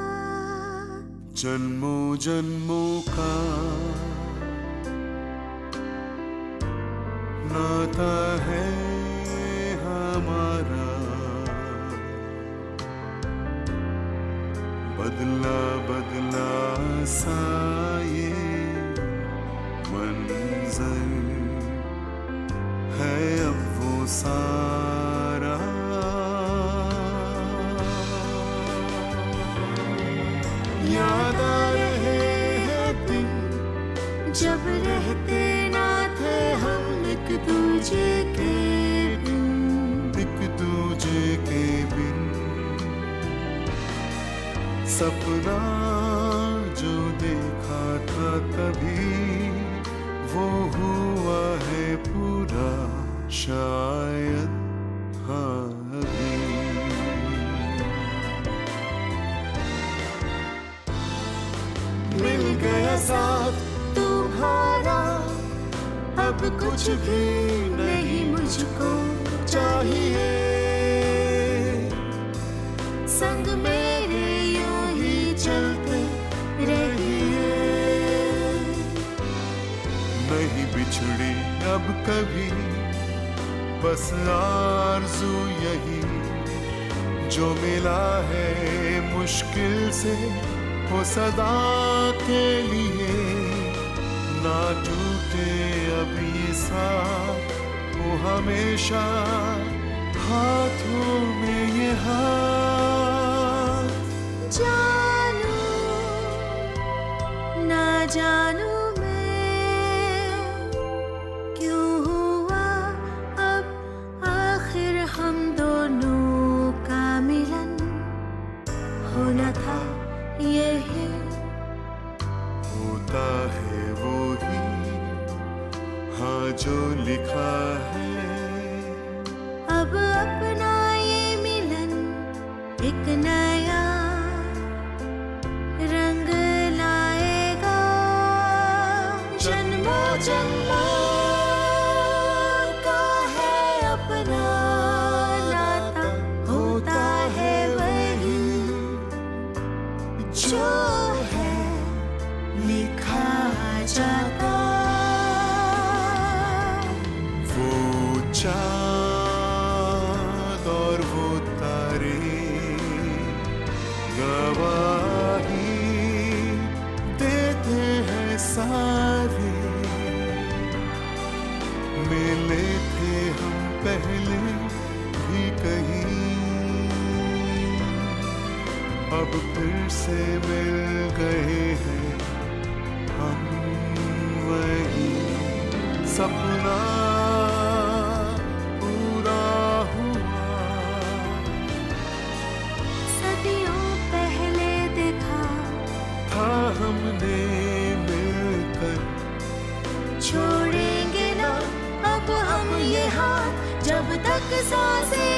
जन्मों जन्मों का नाता है हमारा। बदला बदला सा ये मंजर है अब वो सारा। याद आ रहे हैं दिन जब रहते ना थे हम एक दूजे के बिन। एक दूजे के बिन सपना जो देखा था तभी वो हुआ है पूरा शायद। हाँ अभी मिल गया साथ तुम्हारा, अब कुछ भी नहीं मुझको चाहिए। संग मेरे यूं ही चलते रहिए। नहीं बिछड़े अब कभी बस आरज़ू यही। जो मिला है मुश्किल से वो सदा के लिए। ना टूटे अब ये साथ वो हमेशा हाथों में ये हाथ। जानू ना जानू मैं क्यों हुआ अब आखिर हम दोनों का मिलन। होना था यही, जो लिखा है। अब अपना ये मिलन एक नया रंग लाएगा, जन्मों जन्मों का है अपना नाता, होता है वही जो है लिखा जाता। वो चाँद और वो तारे गवाही देते हैं सारे। मिले थे हम पहले भी कहीं, अब फिर से मिल गए हैं हम वही। सपना पूरा हुआ, सदियों पहले देखा था हमने मिलकर। छोड़ेंगे ना अब हम ये हाथ, जब तक सांसें